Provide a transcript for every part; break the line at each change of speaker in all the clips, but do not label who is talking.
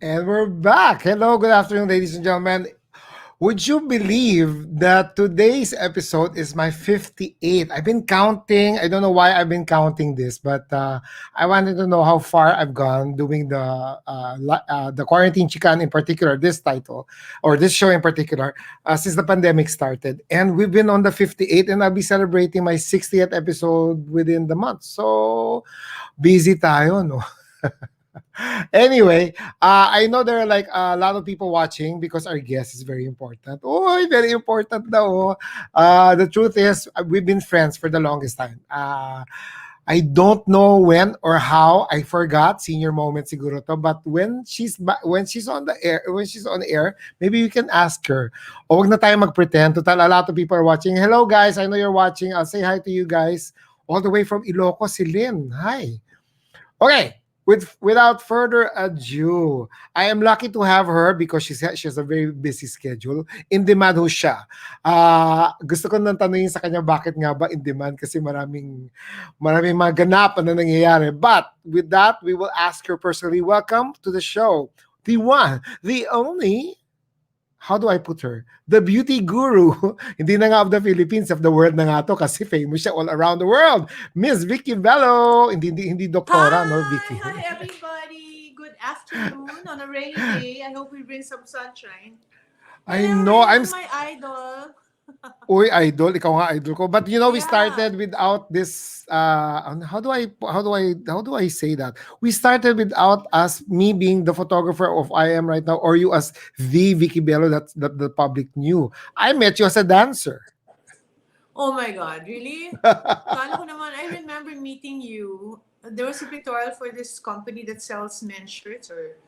And we're back. Hello, good afternoon, ladies and gentlemen. Would you believe that today's episode is my 58th? I've been counting. I don't know why I've been counting this, but I wanted to know how far I've gone doing the quarantine chican in particular, this title or this show in particular, since the pandemic started. And we've been on the 58th, and I'll be celebrating my 60th episode within the month. So busy tayo, no? Anyway, I know there are like a lot of people watching because our guest is very important. Oh, very important daw. The truth is, we've been friends for the longest time. I don't know when or how. I forgot. Senior moment siguro to. But when she's on the air, when she's on air, maybe you can ask her. O wag na tayo mag-pretend. Total, a lot of people are watching. Hello guys, I know you're watching. I'll say hi to you guys. All the way from Ilocos, si Lynn. Hi. Okay, without further ado, I am lucky to have her because she has a very busy schedule. In demand ho siya. Gusto ko nang tanungin sa kanya bakit nga ba in demand kasi maraming mga ganap na nangyayari. But with that, we will ask her personally. Welcome to the show. The one, the only, how do I put her? The beauty guru. Hindi na nga of the Philippines, of the world na nga to kasi famous siya all around the world. Miss Vicki Belo. Hindi doktora, no,
Hi,
Vicki.
hi everybody. Good afternoon on a rainy day. I hope we bring some sunshine.
I
Hello,
know,
Raymond, my idol.
uy, idol, ikaw nga idol ko. But we
Yeah.
started without this how do I say that? We started without us me being the photographer of I am right now or you as the Vicki Belo that the public knew. I met you as a dancer.
Oh my God, really? Kala ko naman, I remember meeting you. There was a pictorial for this company that sells men's shirts or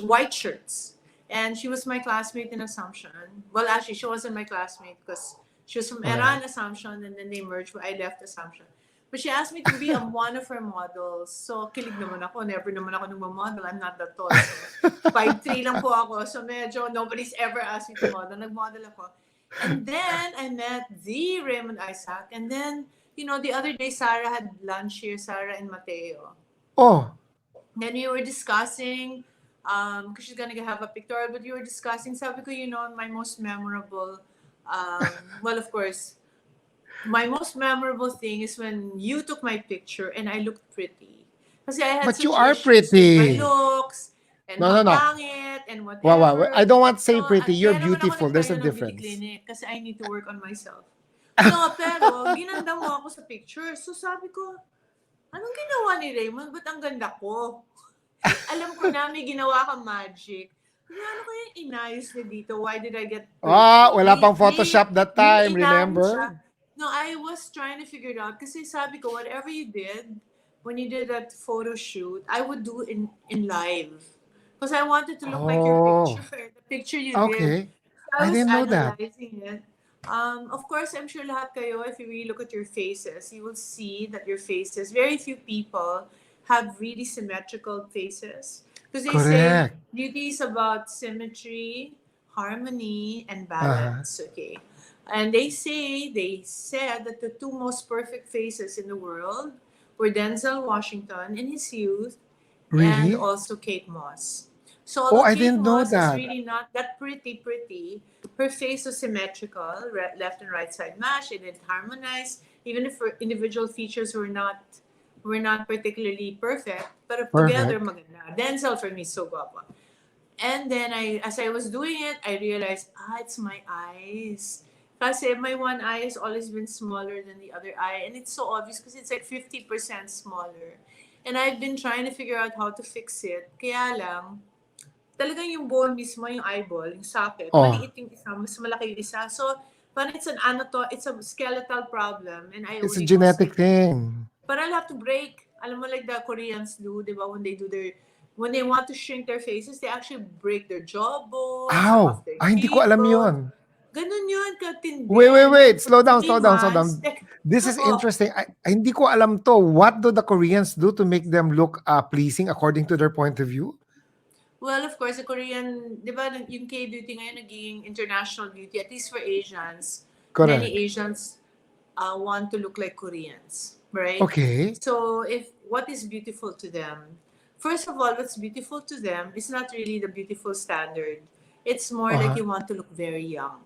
white shirts. And she was my classmate in Assumption. Well, actually, she wasn't my classmate because she was from
Alright.
Iran, Assumption, and then they merged. I left Assumption. But she asked me to be one of her models. So, kilig naman ako. Never naman ako nagmamodel. I'm not that tall. So, 5'3" lang po ako. So, medyo nobody's ever asked me to model. Nag-model ako. And then, I met the Raymond Isaac. And then, the other day, Sarah had lunch here, Sarah and Mateo.
Oh,
Then we were discussing, because she's gonna have a pictorial, but we were discussing, sabi ko, my most memorable, well, of course, my most memorable thing is when you took my picture and I looked pretty. Kasi I had
but you
such
are
issues with my
pretty.
looks and
No, no,
ang
no.
pangit and
Wow, wow.
whatever.
I don't want to
So,
say pretty. You're
kaya naman ako
beautiful. There's a
nagtayo ng beauty
difference.
clinic kasi I need to work on myself. No, pero ginanda mo ako sa picture. So sabi ko, anong ginawa ni Raymond? Ba't ang ganda ko? Alam ko na may ginawa kang magic. Ano kaya inayos niya dito? Why did I get pretty?
Wala pang Photoshop that
May
time,
inari siya.
remember?
No, I was trying to figure it out kasi sabi ko, whatever you did, when you did that photo shoot, I would do in live. Because I wanted to look like your
Oh,
picture, the picture you did.
okay.
So I
I
was
didn't know that.
analyzing it. Of course, I'm sure lahat kayo, if you really look at your faces, you will see that your faces, very few people have really symmetrical faces. Because they say
Correct.
beauty is about symmetry, harmony, and
Uh-huh.
balance. Okay. And they said that the two most perfect faces in the world were Denzel Washington in his youth and
Really?
also Kate Moss. So
Oh,
although
I
Kate
didn't know
Moss is
that.
really not that pretty, her face was symmetrical, left and right side matched, and it harmonized. Even if her individual features were not particularly perfect, but together
Perfect.
maganda. Denzel for me is so guapo. And then as I was doing it, I realized, it's my eyes. Kasi my one eye has always been smaller than the other eye. And it's so obvious because it's like 50% smaller. And I've been trying to figure out how to fix it. Kaya lang, talagang yung bone mismo, yung eyeball, yung socket,
Oh,
maliit yung isa, mas malaki yung isa. So, parang it's a skeletal problem. And I
it's a
already know
genetic thing.
but I'll have to break. Alam mo like the Koreans do, di ba? When they want to shrink their faces, they actually break their jawbone, some of
Ow!
their
Hindi ko alam
cheekbones.
yun.
Ganun yun, katindi.
Wait, wait,
And then
wait.
for
Slow down, slow
three
down, slow
months,
down. This is
oh,
interesting. Hindi ko alam to. What do the Koreans do to make them look pleasing according to their point of view?
well, of course, the Korean, di ba, yung K-beauty ngayon naging international beauty, at least for Asians. Many
Correct.
Asians want to look like Koreans, right?
Okay.
So, if what is beautiful to them, first of all, what's beautiful to them is not really the beautiful standard. It's more like
Uh-huh.
you want to look very young.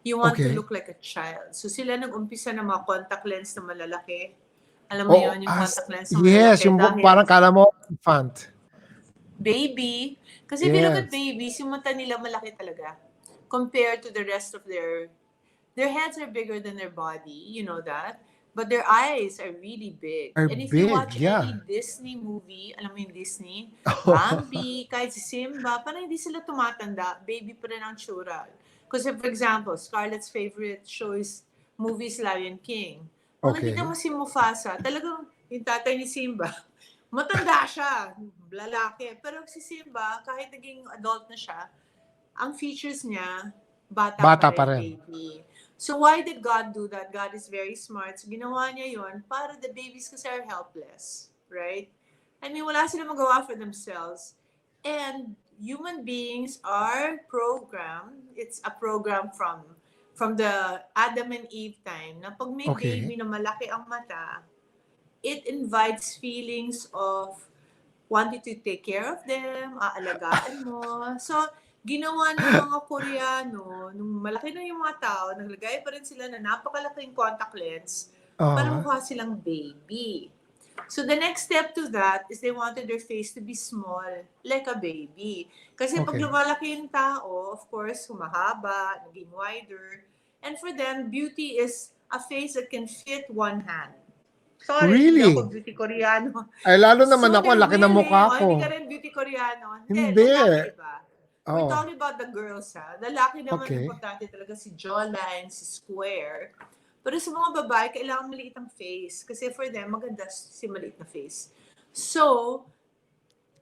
You want to
Okay.
look like a child. So sila nag-umpisa ng mga contact lens na malalaki. Alam mo
Oo,
yon yung contact lens na
yes,
malalaki
yung
dahil
parang kala mo infant.
baby. Kasi if you look at
Yes.
babies, yung mata nila malaki talaga compared to the rest of their heads are bigger than their body, you know that. But their eyes are really big.
Are
And if you
big,
watch any
yeah.
Disney movie, alam mo yung Disney, Bambi, kahit si Simba, parang hindi sila tumatanda. Baby pa rin ang tsura. Kasi for example, Scarlett's favorite show is movies Lion King. Kung nakita mo
Okay.
si Mufasa, talagang yung tatay ni Simba, matanda siya, lalaki. Pero si Simba, kahit naging adult na siya, ang features niya, bata pa
Bata pa
rin,
rin.
baby. So why did God do that? God is very smart. So ginawa niya yon para the babies kasi are helpless. Right? I mean, wala sila magawa for themselves. And human beings are programmed. It's a program from the Adam and Eve time na pag may baby
Okay.
na malaki ang mata, it invites feelings of wanted to take care of them, aalagaan mo. So, ginawa ng mga Koreano, nung malaki na yung mga tao, naglagay pa rin sila na napakalaking contact lens para
Uh-huh.
mukha silang baby. So, the next step to that is they wanted their face to be small, like a baby. Kasi pag
Okay.
lumalaki yung tao, of course, humahaba, naging wider. And for them, beauty is a face that can fit one hand. Sorry, hindi ako
Really?
beauty Koreano.
Ay, lalo naman
So
ako, ang
they're
laki ng
willing,
mukha
oh, hindi ka
ko.
rin beauty Koreano. Hindi,
Hindi.
lalaki iba. We're
Oh,
talking about the girls, ha. Lalaki naman,
okay.
importante talaga si jawline, si square. Pero sa mga babae, kailangan maliit ang face. Kasi for them, maganda si maliit na face. So,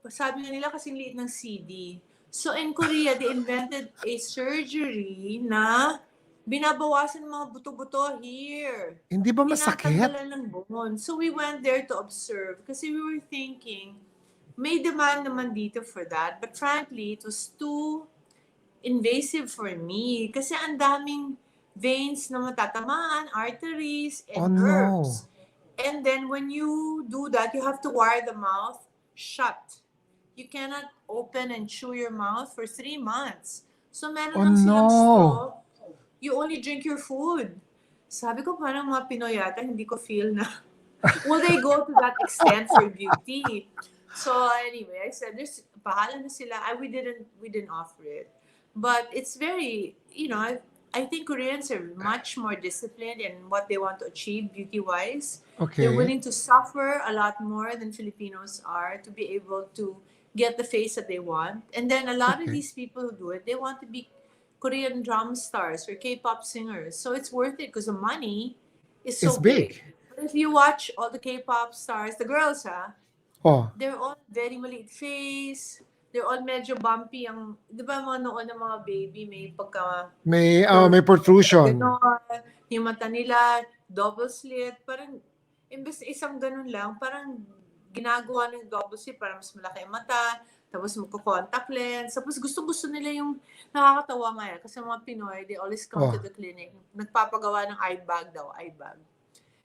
sabi nga nila kasi liit ng CD. So in Korea, they invented a surgery na binabawasan ng mga buto-buto here.
Hindi ba masakit?
Tinatanggalan ng bone. So we went there to observe kasi we were thinking, may demand naman dito for that. But frankly, it was too invasive for me kasi ang daming veins na matatamaan, arteries,
Oh
and nerves.
no.
And then when you do that, you have to wire the mouth shut. You cannot open and chew your mouth for 3 months. So meron
Oh
lang silang
no.
straw. You only drink your food. Sabi ko, parang mga Pinoy yata, hindi ko feel na will they go to that extent for beauty? So anyway, I said, "There's bahala na sila." We didn't offer it, but it's very, I think Koreans are much more disciplined in what they want to achieve beauty wise. They're
Okay.
willing to suffer a lot more than Filipinos are to be able to get the face that they want. And then a lot of
Okay.
these people who do it, they want to be Korean drama stars or K-pop singers. So it's worth it because the money is so
It's
big.
big.
But if you watch all the K-pop stars, the girls,
Oh,
they're all very maliit face. They're all medyo bumpy. Di ba mga noon ng mga baby, may pagka
may protrusion.
gano'n. Yung mata nila, double slit. Parang, imbes na isang ganun lang, parang ginagawa ng double slit para mas malaki ang mata. Tapos magko-contact lens. Tapos gusto-gusto nila yung nakakatawa nga yan. Kasi mga Pinoy, they always come to
Oh.
the clinic. Nagpapagawa ng eye bag daw, eye bag.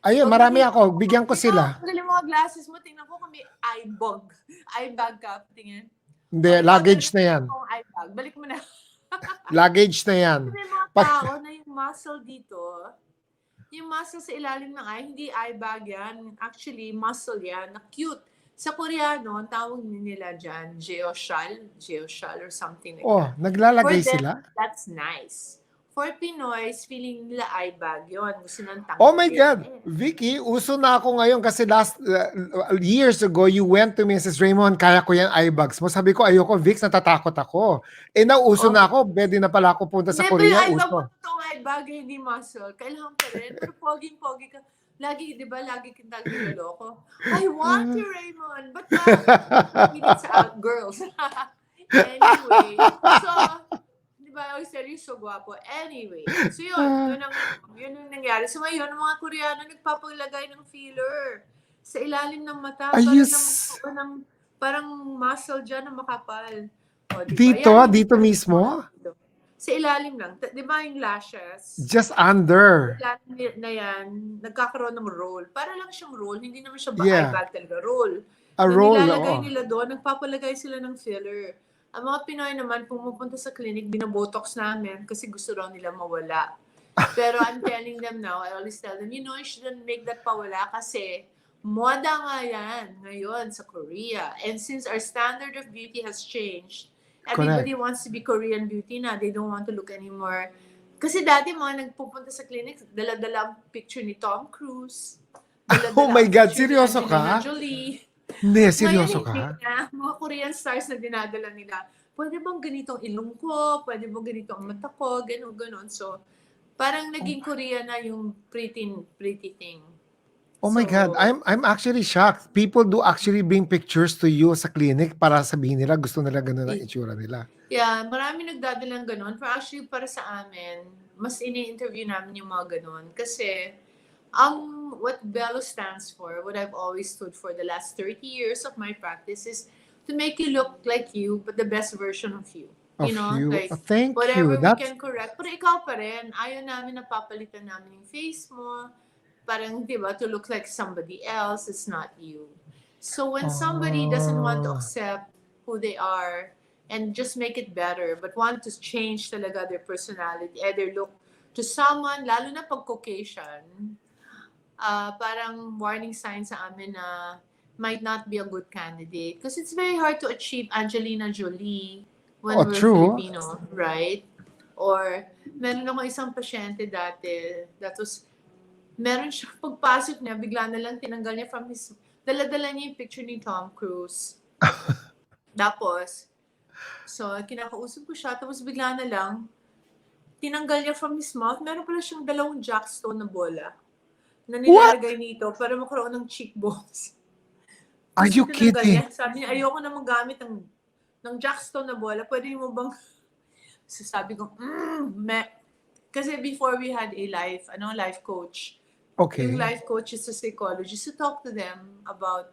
Ayun,
Pag
marami
nakita
ako.
ko,
Bigyan ko
dito,
sila.
tanggalin mo ang glasses mo, tingnan ko kung may eye bag. Eye bag ka, tingin.
Hindi,
O, ikaw,
luggage
talaga
na yan.
akong eye bag. Balik mo na.
Luggage na yan.
Kasi may mga
Pag,
tao na yung muscle dito, yung muscle sa ilalim ng eye, hindi eye bag yan. Actually, muscle yan, na cute. Sa Koreano, ang tawag nila dyan, geoshal or something like
oh,
that. For
naglalagay
them,
sila?
that's nice. For Pinoys, feeling nila eye bag yun. Gusto nang
Oh my
tanggalin.
God. Vicky, uso na ako ngayon kasi years ago, you went to Mrs. Raymond, kaya ko yan eye bags mo. Sabi ko, ayoko, Vix, natatakot ako. Eh, nauso
Oh,
na ako. Pwede na pala ako punta sa
hindi, pero yung
Korea,
eye bag mo,
uso.
totoong eye bag, hindi muscle. Kailangan pa rin. Pero poging-pogi ka. Lagi, di ba, lagi kita niloloko. I want you, Raymond. Ba't ba? Pilit sa girls. Anyway, so, di ba, I always tell you, so guwapo. Anyway, so yun ang nangyari. So ngayon, ang mga Koreano nagpapaglagay ng filler sa ilalim ng mata para lang
Ayos.
magkaroon ng parang muscle dyan na makapal. O, di ba?
Dito,
Yan yung
dito
difference ng mga
mismo?
dito. Sa ilalim lang. Di ba yung lashes?
Just
Sa
under.
ilalim na yan, nagkakaroon ng roll. Para lang siyang roll. Hindi naman siya eye
Yeah.
bag talaga. Roll.
A
Na
roll,
nilalagay
oo.
nila doon, nagpapalagay sila ng filler. Ang mga Pinoy naman, pumupunta sa clinic, binabotox namin kasi gusto raw nila mawala. Pero I'm telling them now, I always tell them, you shouldn't make that pawala kasi moda nga yan ngayon sa Korea. And since our standard of beauty has changed,
Correct.
everybody wants to be Korean beauty na. They don't want to look anymore. Kasi dati mga nagpupunta sa clinic, dala-dala ang picture ni Tom Cruise,
Oh
dala-dala
my
ang
God,
picture ni
seryoso
Angelina
ka?
Jolie.
Hindi,
Ngayon
seryoso
hindi
ka?
na. Mga Korean stars na dinadala nila. Pwede bang ganito ang ilong ko? Pwede bang ganito ang mata ko? Ganon, ganon. So, parang
Oh,
naging Korean na yung pretty thing.
oh my God,
So,
I'm actually shocked. People do actually bring pictures to you sa clinic para sabihin nila gusto nila ganun ang itsura nila.
yeah, marami nagdadalang ganon. Pero actually, para sa amin, mas ini-interview namin yung mga ganon. Kasi, what Belo stands for, what I've always stood for the last 30 years of my practice is to make you look like you, but the best version of you. You
Of
know,
you.
like,
Thank you.
whatever we
That's
can correct. Pero ikaw pa rin, ayaw namin na papalitan namin yung face mo. Parang, di ba, to look like somebody else, it's not you. So when somebody doesn't want to
oh,
accept who they are and just make it better, but want to change talaga their personality, either look to someone, lalo na pag Caucasian, parang warning sign sa amin na might not be a good candidate. Because it's very hard to achieve Angelina Jolie when
oh,
we're
true.
Filipino, right? Or meron ako isang pasyente dati that was, meron siya, pagpasok niya, bigla na lang tinanggal niya from his, dala-dala niya yung picture ni Tom Cruise. Tapos, so kinakausap ko siya, tapos bigla na lang, tinanggal niya from his mouth, meron pala siyang 2 jackstone na bola na
What?
nilalagay nito para magkaroon ng cheekbones.
Are
Tapos
you
tinanggal
kidding?
niya. Sabi niya, ayoko na magamit ng jackstone na bola. Pwede mo bang... So sabi ko, Kasi before we had a life coach. Yung
Okay.
life coach is a psychologist to talk to them about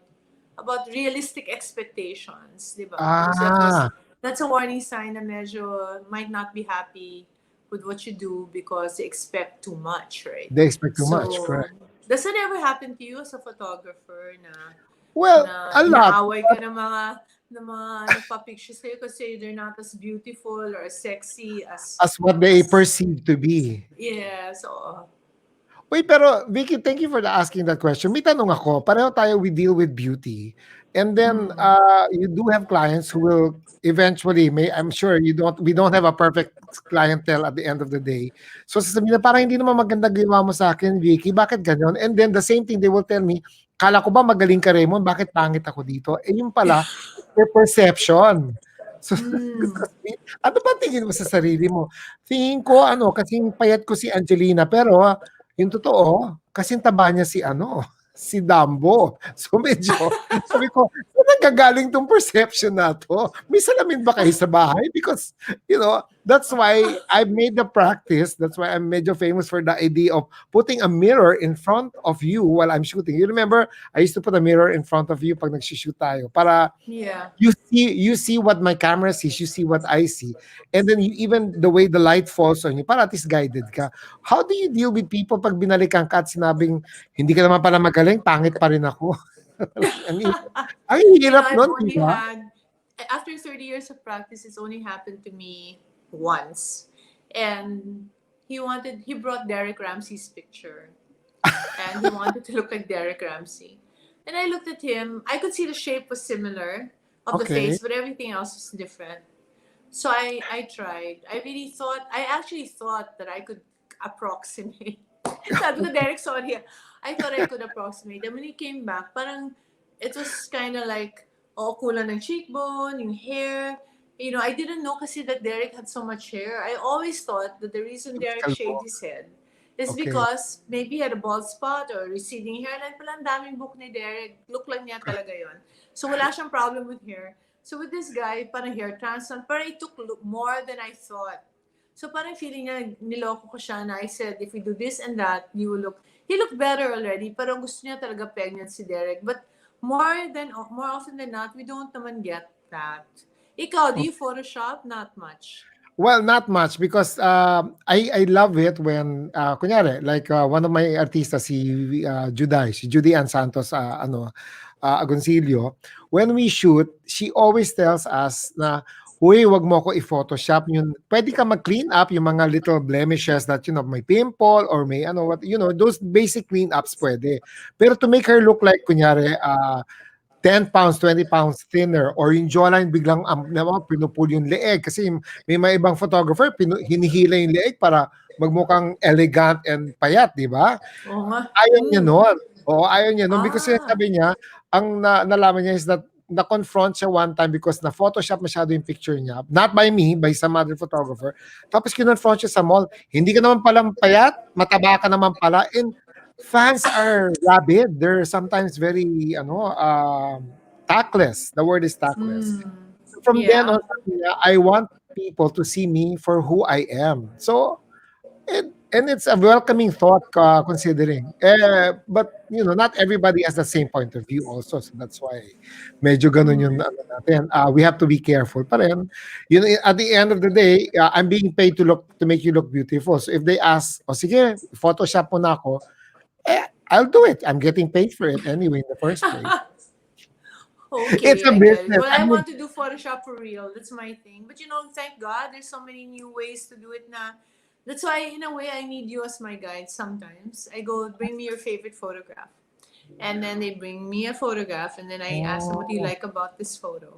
realistic expectations, di ba? Because
Ah,
that's a warning sign na medyo might not be happy with what you do because they expect too much, right?
they expect too much,
So,
correct.
does it ever happen to you as a photographer na
Well, a lot.
inaaway ka ng mga nagpa-picture sa'yo kasi they're not as beautiful or as sexy
As what they
as
perceive to be.
yeah, so
Wait, pero Vicky, thank you for asking that question. May tanong ako. Pareho tayo, we deal with beauty. And then you do have clients who will eventually, I'm sure we don't have a perfect clientele at the end of the day. So sasabihin na parang hindi naman maganda ginawa mo sa akin, Vicky, bakit ganyan? And then the same thing they will tell me, kala ko ba magaling ka, Raymond, bakit pangit ako dito? Eh yung pala, their perception. So,
mm,
ano ba tingin mo sa sarili mo? Tingin ko, kasing payat ko si Angelina, pero yung totoo, kasing taba niya si si Dumbo. So medyo, sabi ko, saan nanggagaling tong perception na to? May salamin ba kayo sa bahay? Because, that's why I made the practice. That's why I'm medyo famous for the idea of putting a mirror in front of you while I'm shooting. You remember, I used to put a mirror in front of you pag nag-shoot tayo para
yeah.
you see what my camera sees, you see what I see. And then even the way the light falls on you, para at least guided ka. How do you deal with people pag binalikan ka at sinabing, hindi ka naman pala magaling, pangit pa rin ako? ang, ang hirap
I've
nun, di
only
ba?
had, after 30 years of practice, it's only happened to me once. And he brought Derek Ramsey's picture. And he wanted to look like Derek Ramsey. And I looked at him. I could see the shape was similar of the
Okay.
face, but everything else was different. So I tried. I actually thought that I could approximate. Sabi ko, Derek, sorry. I thought I could approximate. And when he came back, parang it was kind of like, kulang ng cheekbone, yung hair. I didn't know kasi that Derek had so much hair. I always thought that the reason Derek
Kalbo.
shaved his head is
Okay.
because maybe he had a bald spot or receding hairline. Pala ang daming book ni Derek. Look lang niya talaga yon. So wala siyang problem with hair. So with this guy, parang hair transplant, parang it took more than I thought. So parang feeling niya, niloko ko siya na I said, if we do this and that, he looked better already, pero gusto niya talaga pregnant si Derek. But more often than not, we don't naman get that. Ikaw, do you Photoshop? Not much.
Well, not much because I love it when kunyari like one of my artistas si Judy Ann Santos Agoncillo, when we shoot, she always tells us na, "Uy, wag mo ako i-photoshop yun. Pwede ka mag-clean up yung mga little blemishes that, may pimple or may those basic clean ups pwede. Pero to make her look like, kunyari, 10 pounds, 20 pounds thinner or yung jawline biglang pinupul yung leeg kasi may mga ibang photographer hinihila yung leeg para magmukhang elegant and payat, di ba?
Oo nga.
Ayaw niya nun. Oo, ayaw niya nun because
Ah.
sabi niya, ang nalaman niya is that na-confront siya one time because na-photoshop masyado yung picture niya. Not by me, by some other photographer. Tapos kinonfront siya sa mall. Hindi ka naman pala payat, mataba ka naman pala. And fans are rabid. They're sometimes very, tactless. The word is tactless.
Mm.
From then
Yeah.
on, sabi niya, I want people to see me for who I am. So, and it's a welcoming thought considering. But not everybody has the same point of view also. So that's why medyo ganun yung ano natin. We have to be careful pa rin. At the end of the day, I'm being paid to make you look beautiful. So if they ask, "O sige, Photoshop mo na ako," I'll do it. I'm getting paid for it anyway in the first place. It's
Okay,
a
I get it.
business.
Well,
I
I
mean,
want to do Photoshop for real. That's my thing. But thank God, there's so many new ways to do it now. That's why, in a way, I need you as my guide sometimes. I go, bring me your favorite photograph. And then they bring me a photograph, and then I ask them, what do you
oh,
like about this photo?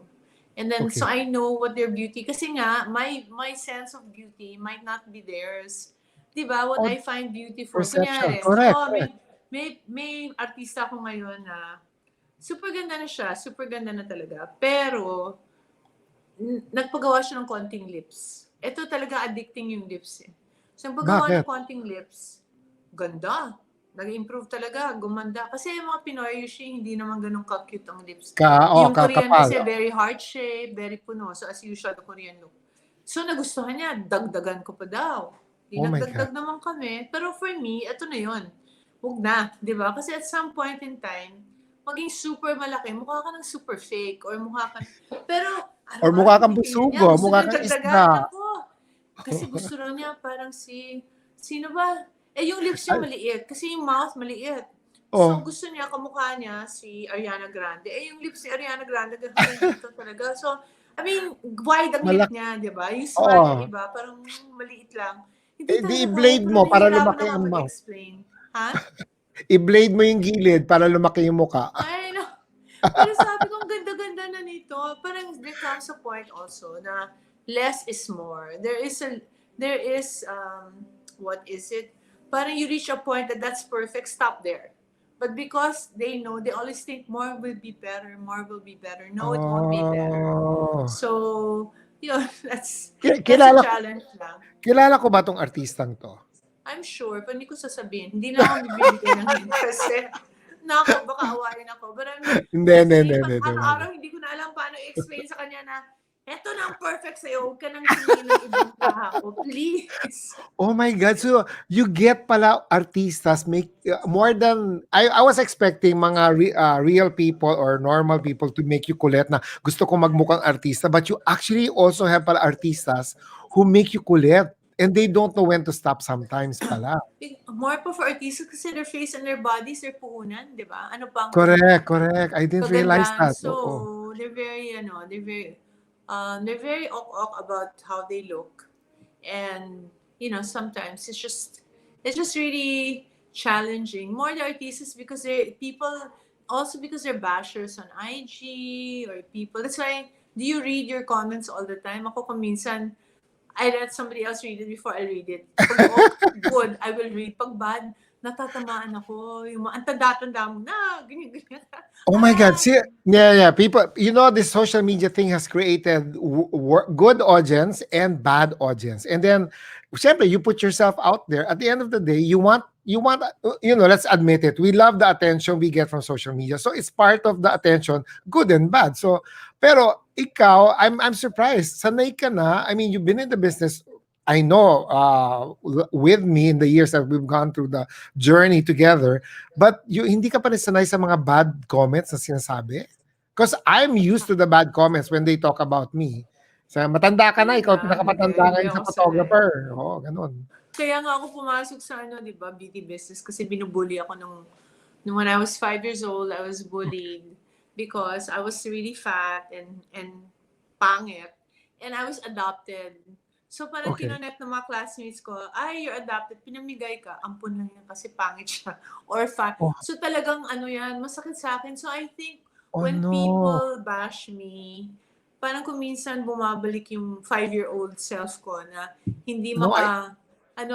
And then, so
okay.
I know what their beauty, kasi nga, my sense of beauty might not be theirs. Diba? What
Oh,
I find beautiful.
perception.
Kunyari,
Correct, correct.
may artista ko ngayon na super ganda na siya, super ganda na talaga. Pero, nagpagawa siya ng konting lips. Ito talaga addicting yung lips eh. So, nagpagawa ng
Bakit?
konting lips, ganda. Nag-improve talaga, gumanda. Kasi yung mga Pinoy, usually, hindi naman ganun ka-cute ang lips. Yung Korean
Kapal.
kasi, very heart shape, very puno. So, as usual, the Korean look. So, nagustuhan niya, dagdagan ko pa daw. Di
Oh my God.
nagdagdag naman kami. Pero for me, ito na yun. Huwag na, di ba? Kasi at some point in time, maging super malaki, mukha ka ng super fake, or mukha ka, pero
Or mukha
araw-araw
kang
tinitingnan niya,
busugo,
gusto
mukha
niya
kang
dagdagan
isda.
ako. Kasi gusto lang niya parang sino ba? Yung lips niya
Ay,
maliit, kasi yung mouth maliit. So
oh,
gusto niya, kamukha niya si Ariana Grande. Yung lips ni Ariana Grande hanggang dito talaga. So, I mean, wide ang lip
malaki.
niya, di ba? Yung smile
Oo.
ng iba, parang maliit lang. Hindi
Di
talaga kaya,
i-blade
pero
mo para
nahihirapan
lumaki
ako
ang mouth.
mag-explain. Ha?
I-blade mo yung gilid para lumaki yung mukha.
I know. Pero sabi ko, ang ganda-ganda na nito. Parang there comes a point also na less is more. What is it? Parang you reach a point that that's perfect, stop there. But because they know, they always think more will be better, more will be better. No, it won't be better.
Oh.
So, that's a
Kilala ko,
challenge lang.
kilala ko ba tong artistang to?
I'm sure, pero hindi ko sasabihin. Hindi na ako bibibigay ng hint kasi, nako, baka awayin ako. But I'm
Hindi,
just
hindi,
saying,
hindi,
pag
hindi, hindi.
araw-araw hindi ko na alam paano i-explain sa kanya na, eto na ang perfect sa'yo, huwag ka nang tumingin ng ibang tao. Please.
Oh my God. So, you get pala artistas make more than, I was expecting mga real people or normal people to make you kulit na gusto ko magmukhang artista. But you actually also have pala artistas who make you kulit. And they don't know when to stop sometimes pala.
More pa for artists kasi their face and their bodies, their puhunan, di ba? Ano pang
Correct, correct. I didn't realize
kagandahan.
that. Oo.
So, they're very ok about how they look. And, sometimes it's just really challenging. More the artists because also because they're bashers on IG or people. That's why, do you read your comments all the time? Ako kung minsan, I let somebody else read it before I read it. Pag good, I will read. Pag bad, natatamaan ako. Ang tanda-tanda mo na, ganyan.
Oh my God.
Ah,
See, yeah, yeah. People, this social media thing has created good audience and bad audience. And then, syempre, you put yourself out there. At the end of the day, let's admit it. We love the attention we get from social media. So it's part of the attention, good and bad. So, pero ikaw, I'm surprised. Sanay ka na. I mean, you've been in the business. I know, with me in the years that we've gone through the journey together. But hindi ka pa rin sanay sa mga bad comments na sinasabi? Because I'm used to the bad comments when they talk about me. Sa matanda ka na, ikaw
talaga,
pinakamatanda
hindi
ngayon sa
ako sanay.
photographer. Oo, ganun.
Kaya nga ako pumasok sa di ba, beauty business kasi binubully ako nung when I was 5 years old, I was bullied. because I was really fat and pangit, and I was adopted. So parang
Okay.
kinonet ng mga classmates ko, ay, you're adopted, pinamigay ka, ampun lang yan kasi pangit siya. Or fat.
Oh,
So talagang ano yan, masakit sa akin. So I think
oh
when
no.
people bash me, parang kung minsan bumabalik yung 5-year-old self ko na hindi
No,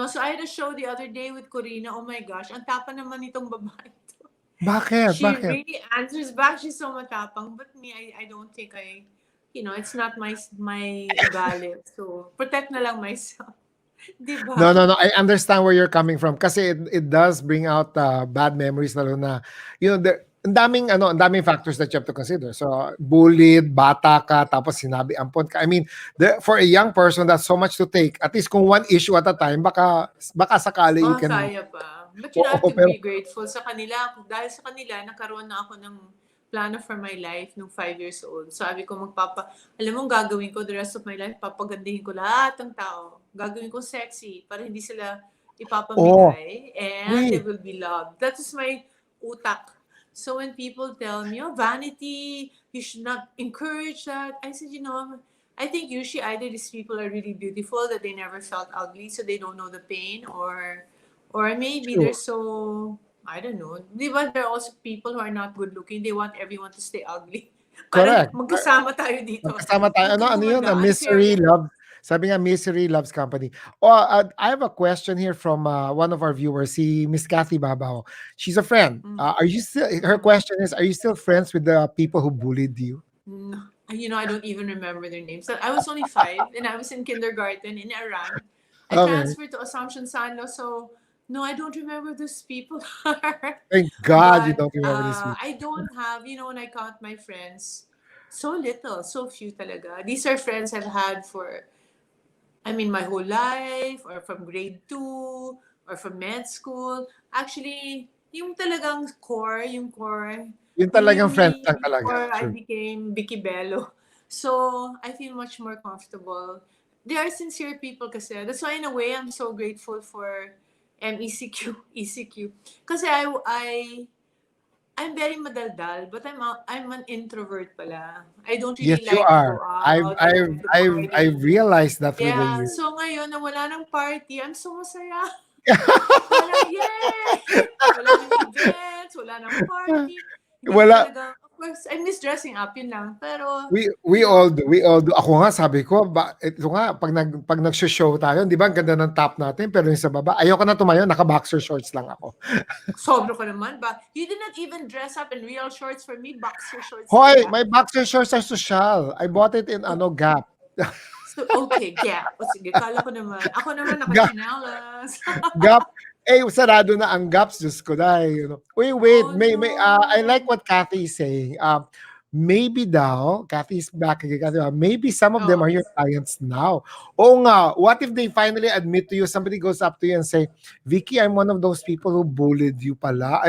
so I had a show the other day with Corina. Oh my gosh, ang tapa naman nitong babae to.
bakit?
She
Bakit?
really answers back. She's so matapang. But me, I don't think it's not my ugali. So, protect na lang myself. Di
No,
ba?
no, no. I understand where you're coming from kasi it does bring out bad memories lalo na ang daming factors that you have to consider. So, bullied, bata ka, tapos sinabi ampon ka. I mean, for a young person, that's so much to take. At least kung one issue at a time, baka sakali you
Oh,
can.
kaya pa. But I have
Oo,
to
pero
be grateful sa kanila. Dahil sa kanila, nagkaroon na ako ng plano for my life nung 5 years old. Sabi ko, alam mo, gagawin ko the rest of my life, papagandahin ko lahat ng tao. Gagawin ko sexy para hindi sila
oh,
ipapamigay and they
wait.
will be loved. That is my utak. So when people tell me, oh, vanity, you should not encourage that. I said, I think usually either these people are really beautiful that they never felt ugly, so they don't know the pain, or maybe they're
True.
so, I don't know. Di ba there are also people who are not good looking. They want everyone to stay ugly. Parang
Correct.
magkasama tayo dito.
Magkasama tayo.
Huwag kang
Ano yun? A
gumanda. Unfair
misery
yan.
loves, sabi nga, misery loves company. Oh, I have a question here from one of our viewers, si Miss Kathy Babao. She's a friend. Are you still, her
Mm.
question is, are you still friends with the people who bullied you?
No. I don't even remember their names. So I was only 5 and I was in kindergarten in Iran. I
Okay.
transferred to Assumption Sano, so no, I don't remember those people.
Thank God you
But
don't remember this week.
I don't have, when I count my friends, so little, so few talaga. These are friends I've had for, my whole life, or from grade 2, or from med school. Actually, yung core,
Yun talagang
yun
friends
yung
lang talaga.
before I
True.
became Vicki Belo. So, I feel much more comfortable. They are sincere people kasi. That's why in a way, I'm so grateful for MECQ, ECQ. Kasi I'm very madaldal, but I'm an introvert pala. I don't
Yes,
really
you
like to
are.
go out. I don't like to
I've
party.
realized that through the
Yeah,
years.
so ngayon na wala ng party, I'm so masaya. Parang, yay! Wala nang events, wala nang party. Hindi ko
Wala.
talaga, of course, I miss dressing up, yun lang. Pero,
We all do, we all do. Ako nga sabi ko, ito nga pag nagsho-show tayo, 'di ba? Ang ganda ng top natin, pero yung sa baba, ayoko na tumayo, naka-boxer shorts lang ako.
sobro ka naman ba? You did not even dress up in real shorts for me, boxer shorts
Hoy,
talaga.
my boxer shorts are social. I bought it in Gap.
So, okay, gap. O sige, kala ko naman. Ako naman
Gap,
nakachinelas.
Gap. Sarado na ang Gaps, Diyos ko dahil. Wait,
Oh
I like
no.
what Kathy is saying. Maybe daw, Kathy's back again. Kathy, maybe some of them
Oh,
are your clients now. Oo nga, what if they finally admit to you, somebody goes up to you and say, Vicky, I'm one of those people who bullied you pala.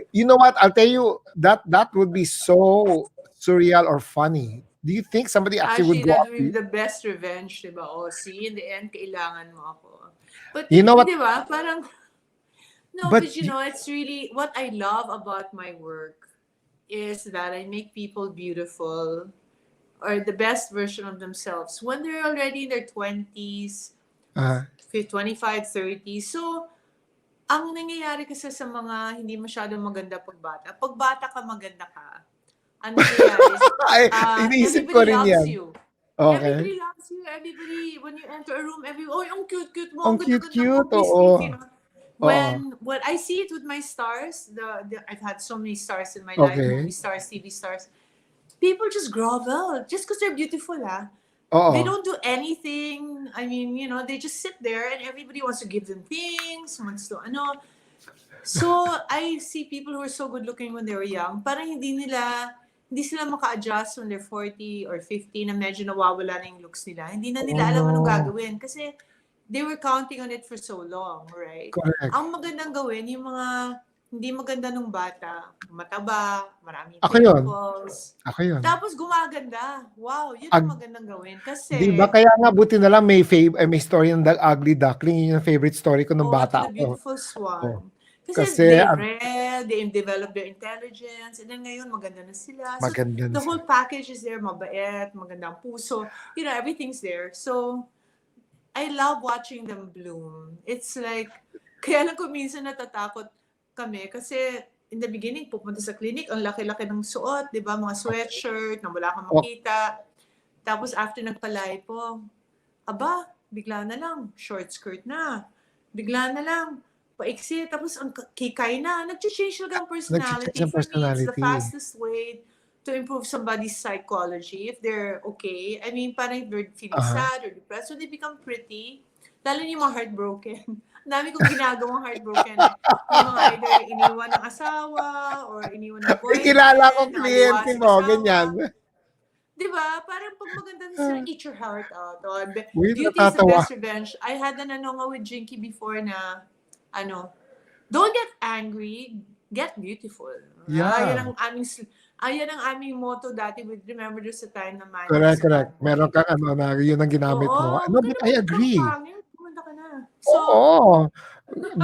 You know what, I'll tell you, that would be so surreal or funny. Do you think somebody actually would
actually,
go
that
up
will
to
be
you?
the best revenge, di ba? O, see, in the end, kailangan mo ako. But,
You know what,
di ba, parang, no,
but
but it's really, what I love about my work is that I make people beautiful or the best version of themselves when they're already in their 20s,
uh,
25, 30s. So, ang nangyayari kasi sa mga hindi masyadong maganda pag bata ka, maganda ka. Ang nangyayari is,
ay, iniisip ko
everybody
rin
loves
yan.
you.
Okay.
Everybody loves you. Everybody, when you enter a room, oh, ang cute-cute mo,
Ang
ang ganda-ganda mo,
cute-cute,
please,
oo.
please,
Oo.
When I see it with my stars, I've had so many stars in my life, movie
Okay.
stars, TV stars, people just grovel just because they're beautiful, ah. They
Oo.
don't do anything. I mean, they just sit there and everybody wants to give them things, wants to, ano. So, I see people who are so good looking when they were young, parang hindi sila maka-adjust when they're 40 or 50 na medyo nawawala na yung looks nila. Hindi na
Oh,
nila alam anong
no.
gagawin kasi they were counting on it for so long, right?
Correct.
Ang magandang gawin, yung mga hindi maganda nung bata, mataba, maraming
Ako yun.
pimples,
Ako yun.
tapos gumaganda. Wow, yun ang
Ag
magandang gawin.
'Di ba
Kasi,
kaya nga buti na lang may story ng Ugly Duckling, yun yung favorite story ko nung
oh, to
bata
the
ako.
beautiful
Oh.
swan. Kasi
Kasi
they've read, they develop their intelligence, and then ngayon maganda na sila. So
maganda na
the
sila.
whole package is there, mabait, magandang puso, everything's there. So I love watching them bloom. It's like, kaya lang kung minsan natatakot kami kasi in the beginning, pupunta sa clinic, ang laki-laki ng suot, di ba? Mga sweatshirt, na wala kang
O,
makita. Tapos after nagpalipo, aba, bigla na lang, short skirt na. Bigla na lang, paiksi, tapos ang kikay na. Nag-change lang ang
nag-change
personality.
ang
For me, it's the
personality.
fastest way to improve somebody's psychology if they're okay. I mean, parang if they're feeling
Aha.
sad or depressed, when they become pretty, lalo yung mga heartbroken. Ang dami kong ginagawang heartbroken eh. Yung mga either iniwan ng asawa or iniwan ng
May kilala
boyfriend,
akong
naliwa
kliyente
si
mo, ganyan.
asawa. Di ba? Parang pag maganda na sila, eat your heart out. Oh,
Uy,
beauty is the
natatawa.
best revenge. I had an ano nga with Jinky before na, don't get angry, get beautiful.
Yeah.
Yan ang aming motto dati with Remember There's a Time na Man
Correct,
is a
correct.
Bad
Meron
Boy.
kang yun ang ginamit
Oo,
mo.
huwag
No,
ka
but
na
I agree.
magpapangit. Pumunta ka na. So,
Oo.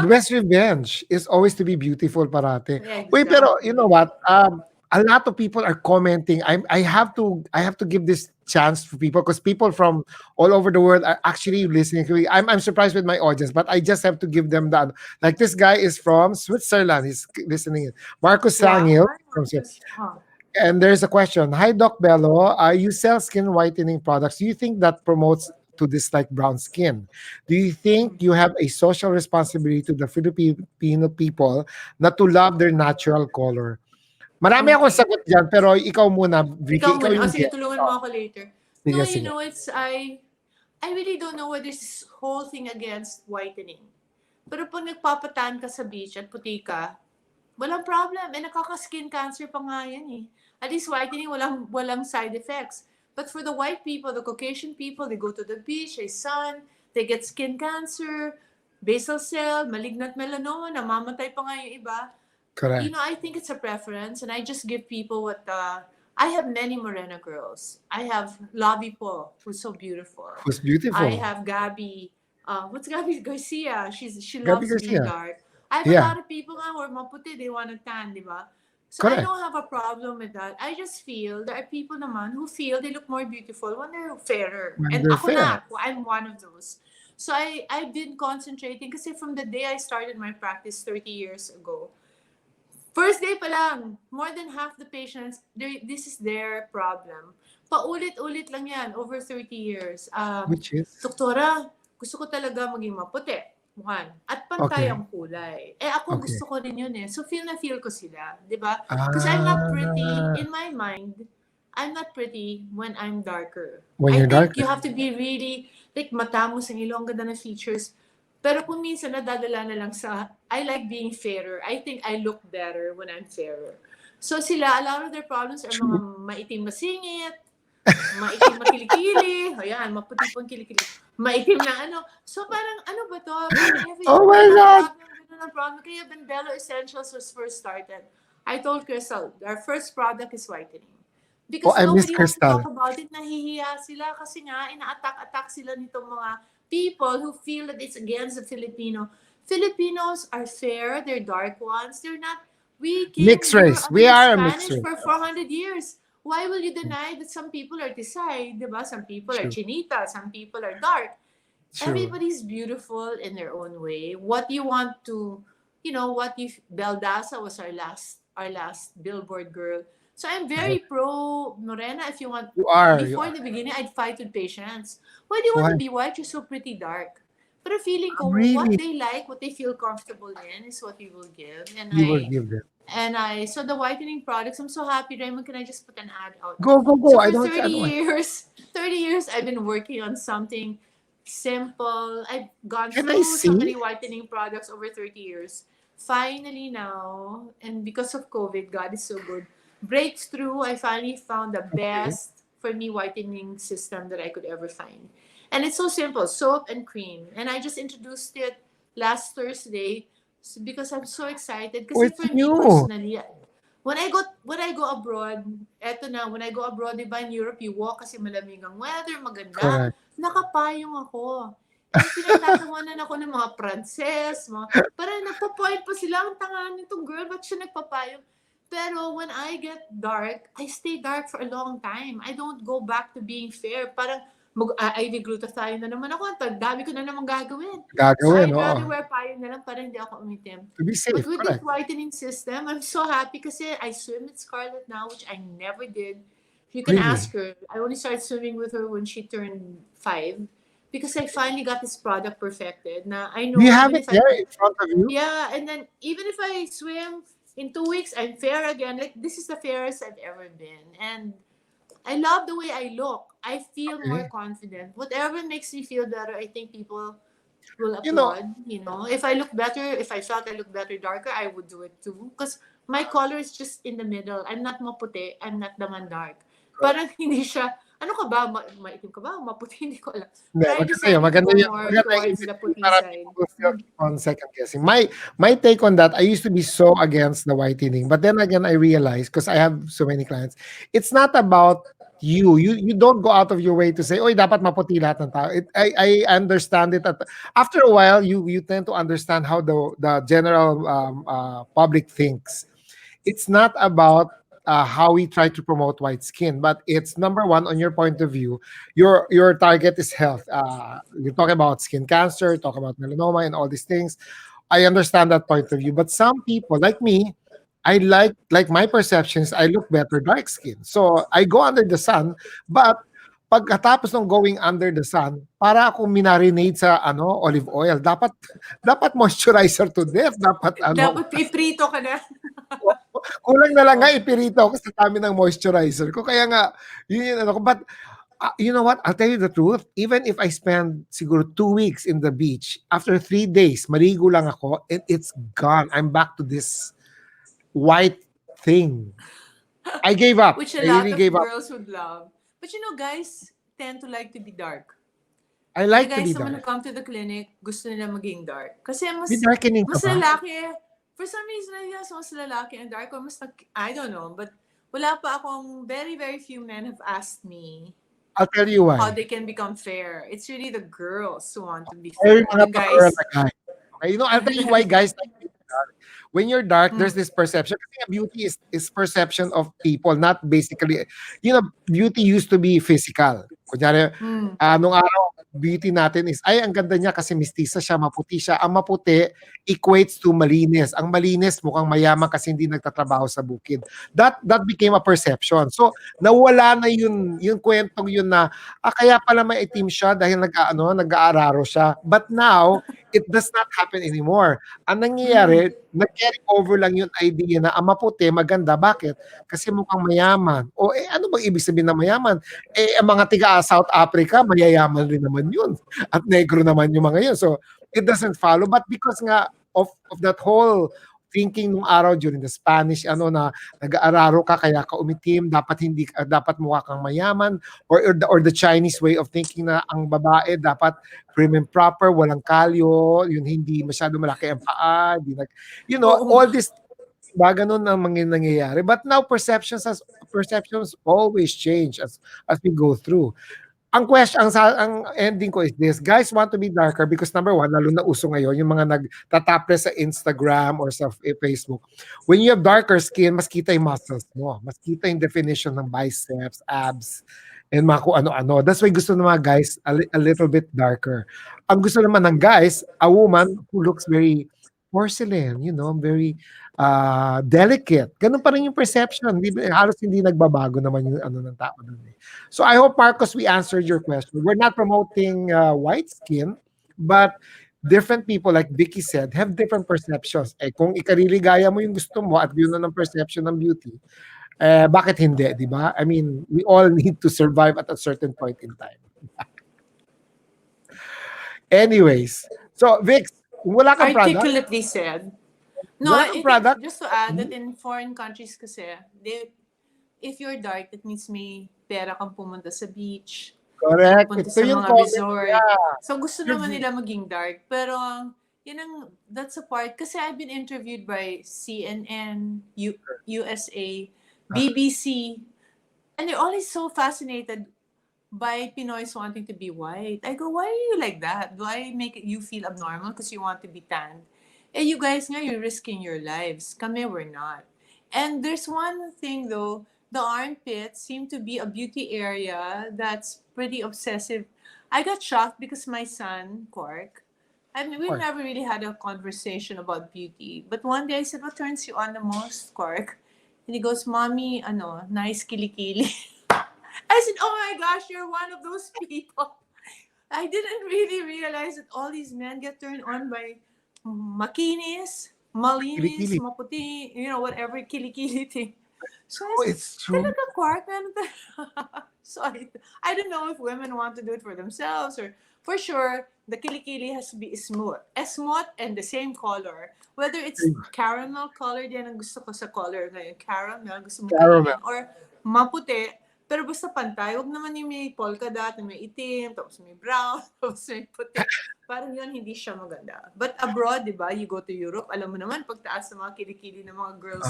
Best revenge is always to be beautiful parate. Uy, pero you know
exactly.
what? A lot of people are commenting. I have to give this chance for people because people from all over the world are actually listening to me. I'm surprised with my audience, but I just have to give them that. Like this guy is from Switzerland. He's listening. Marcus
Wow.
Sangil
Hi,
from
Marcus. Huh.
And there's a question. Hi, Doc Bello. You sell skin whitening products. Do you think that promotes to this like brown skin? Do you think you have a social responsibility to the Filipino people not to love their natural color? Marami akong
Okay.
sagot dyan, pero ikaw muna,
Ikaw
Vicky. Ikaw
muna. O
yung
sige,
guest.
tulungan mo
Oh,
ako later. No,
sige, sige.
I really don't know what this whole thing against whitening. Pero pag nagpapatan ka sa beach at puti ka, walang problem. Eh, nakaka-skin cancer pa nga yan eh. At least whitening, walang side effects. But for the white people, the Caucasian people, they go to the beach, they sun, they get skin cancer, basal cell, malignant melanoma, namamatay pa nga yung iba.
Correct.
I think it's a preference, and I just give people what I have many morena girls. I have Lavi Po, who's so beautiful.
Who's
I
beautiful?
have Gabby. What's Gabby Garcia? She
Gabby
loves being
Garcia.
dark. I have a
Yeah,
lot of people who are maputi, they want to tan, di ba? So I
correct.
don't have a problem with that. I just feel there are people naman who feel they look more beautiful when they're fairer.
When
And
they're
ako
fair.
na, I'm one of those. So I've been concentrating kasi from the day I started my practice 30 years ago, first day pa lang, more than half the patients, this is their problem. Paulit-ulit lang yan, over 30 years.
Which is?
Doktora, gusto ko talaga maging maputi. One. At pantay
Okay.
ang kulay. Eh ako
Okay.
gusto ko rin yun eh. So feel na feel ko sila. Di ba? Because I'm not pretty,
Ah,
in my mind, I'm not pretty when I'm darker.
when
I
you're
think you
darker.
have to be really, like mata mo sa ilong, ganda ng features. Pero kung minsan nadadala na lang sa, I like being fairer. I think I look better when I'm fairer. So sila, a lot of their problems are mga
True.
maitim masingit, maitim makilikili, ayan, maputi po ang kilikili, maitim na ano. So parang, ano ba to? Parang
Oh my
ganun ang
God.
problem, ganun ang problem. Kaya when Belo Essentials was first started, I told Crystal, our first product is whitening.
Oh,
Because
I miss
nobody wants to talk
Crystal.
about it, nahihiya sila kasi nga, ina-attack-attack sila nitong mga people who feel that it's against the Filipino. Filipinos are fair, they're dark ones, they're not,
Mixed
we were
race.
under
We
the
are a mixed
Spanish
race.
for 400 years. Why will you deny that some people are Tisay, diba? Some people are
True.
Chinita, some people are dark.
True.
Everybody's beautiful in their own way. What you want to, what if Beldasa was our last billboard girl. So I'm very pro Morena. If you want,
You are. You
before
are.
the beginning, I'd fight with patients. Why do you want
Why?
to be white? You're so pretty dark. But a feeling ko, what
Really?
they like, what they feel comfortable in, is what we will give. And
You will
I
give them.
and I so the whitening products. I'm so happy, Raymond. Can I just put an ad out?
Go, go, go.
So
I
for
don't.
30
I don't.
years, 30 years, I've been working on something simple. I've gone
Can I
through so
see?
many whitening products over 30 years. Finally now, and because of COVID, God is so good. Breakthrough, I finally found the
Okay.
best for me whitening system that I could ever find. And it's so simple, soap and cream. And I just introduced it last Thursday because I'm so excited.
Oh,
Kasi
it's
for me
new.
personally, when I go abroad, eto na, when I go abroad, diba in Europe, you walk kasi malamig ang weather, maganda,
Correct.
nakapayong ako. Yung pinagtatawanan ako ng mga Pranses, parang nagpo-point pa sila, ang tanga nitong girl, ba't siya nagpapayong? Pero when I get dark, I stay dark for a long time. I don't go back to being fair. Parang IV glutathione na naman ako. Ang dami ko na naman gagawin. So
Gagawin,
I'd
oo.
rather wear payong na lang para hindi ako umitim.
To be
But
safe,
with this
correct.
whitening system, I'm so happy kasi I swim with Scarlett now, which I never did. You can ask
Really?
her. I only started swimming with her when she turned 5 because I finally got this product perfected. Now I
Do you
know
have
even
it
if I
there in front of you?
yeah, and then even if I swim in 2 weeks, I'm fair again. Like this is the fairest I've ever been, and I love the way I look. I feel more
Okay.
confident. Whatever makes me feel better, I think people will
You know,
applaud. You know, if I look better, if I felt I look better darker, I would do it too. Because my color is just in the middle. I'm not maputi. I'm not naman dark. Parang hindi siya, ano ka ba? Maitim ka ba? Maputi? Hindi ko alam.
hindi,
But I
maganda yun.
decided to
Maganda
go
yun.
more
Maganda yung
towards
image
the
mo
puti
para
side.
people will still keep on second guessing. My take on that, I used to be so against the whitening, but then again, I realized because I have so many clients, it's not about you. You don't go out of your way to say, "Oy, dapat maputi lahat ng tao." I understand it. After a while, you tend to understand how the general public thinks. It's not about how we try to promote white skin, but it's number one on your point of view. Your target is health. You talk about skin cancer, talk about melanoma, and all these things. I understand that point of view, but some people like me, I like my perceptions. I look better dark skin, so I go under the sun. But pagkatapos ng going under the sun, para akong minarinade sa olive oil. Dapat moisturizer to death. Dapat
Dapat iprito ka na.
kulang na lang nga
Oh.
ipirito ako sa dami ng moisturizer ko. Kaya nga, yun yung ano ko. But, you know what? I'll tell you the truth. Even if I spend siguro 2 weeks in the beach, after 3 days, maligo lang ako, and it's gone. I'm back to this white thing. I gave up.
Which a
I
lot
really
of
gave up.
girls would love. But you know, guys tend to like to be dark.
I
The
like to
guys
be
naman who
dark.
come to the clinic, gusto nila maging dark. Kasi
May darkening ka
mas
ba?
lalaki, for some reason, I guess, mas lalaki ang dark, or I don't know, but wala pa akong, very, very few men have asked me
I'll tell you
how
why.
they can become fair. It's really the girls who want to be
Or yung
fair.
mga
The
pakura
guys,
na guy. Okay, I'll tell you why guys like being dark. When you're dark,
hmm,
there's this perception. Kasi nga beauty is perception of people, not basically, beauty used to be physical. Kunyari,
hmm,
nung araw, beauty natin is, ay, ang ganda niya kasi mistisa siya, maputi siya. Ang maputi equates to malinis. Ang malinis mukhang mayaman kasi hindi nagtatrabaho sa bukid. That became a perception. So, nawala na yung kwentong yun na, kaya pala maitim siya dahil nag-aararo siya. But now, it does not happen anymore. Ang
hmm,
nangyayari, nag-carry over lang yung idea na ang maputi, maganda. Bakit? Kasi mukhang mayaman. O ano bang ibig sabihin na mayaman? Ang mga tiga South Africa, mayayaman rin naman yun. At negro naman yung mga yun. So, it doesn't follow. But because nga of that whole thinking nung araw during the Spanish, na nag-aararo ka kaya ka umitim, dapat mukha kang mayaman, or the Chinese way of thinking na ang babae dapat prim and proper, walang kalyo, yun hindi masyado malaki ang paa,
oo.
all this ba ganun ang nangyayari. But now perceptions always change as we go through. Ang ending ko is this: guys want to be darker because number one, lalo na uso ngayon yung mga nagtataples sa Instagram or sa Facebook. When you have darker skin, mas kita yung muscles mo, mas kita yung definition ng biceps, abs, and mga kung ano-ano. That's why gusto ng mga guys a little bit darker. Ang gusto naman ng guys, a woman who looks very porcelain, very delicate. Ganun pa rin yung perception. Halos hindi nagbabago naman yung ng tao dun eh. So I hope, Marcos, we answered your question. We're not promoting white skin, but different people, like Vicky said, have different perceptions. Kung ikariligaya mo yung gusto mo at yun na ng perception ng beauty, bakit hindi, di ba? I mean, we all need to survive at a certain point in time. Anyways, so Vix, kung wala kang product,
Articulately said. No,
wala
I
kang
think
product,
just to add that in foreign countries kasi, if you're dark, that means may pera kang pumunta sa beach,
correct.
pupunta
Ito
sa
yung
mga
comment
resort.
niya.
So gusto naman
You're-
nila maging dark. Pero that's a part. Kasi I've been interviewed by CNN, USA, BBC, and they're always so fascinated. by Pinoys wanting to be white. I go, why are you like that? Do I make you feel abnormal because you want to be tanned? And you guys nga, you're risking your lives. Kami, we're not. And there's one thing though, the armpits seem to be a beauty area that's pretty obsessive. I got shocked because my son, Quark, I mean, we've
Or
never really had a conversation about beauty. But one day I said, what turns you on the most, Quark? And he goes, Mommy, nice kilikili. I said, oh my gosh, you're one of those people. I didn't really realize that all these men get turned on by makinis, malinis,
kilikili.
maputi, whatever kilikili thing. So I
Oh,
said,
it's true.
talaga Quark, meron So I don't know if women want to do it for themselves or for sure, the kilikili has to be smooth. Smooth and the same color. Whether it's caramel color, yan ang gusto ko sa color ngayon. Caramel, gusto mong
Caramel.
kainin. Or maputi, pero basta pantay. Huwag naman yung may polka dot, may itim, tapos may brown, tapos may puti. Parang yun, hindi siya maganda. But abroad, di ba, you go to Europe, alam mo naman, pagtaas ng mga kilikili ng mga girls,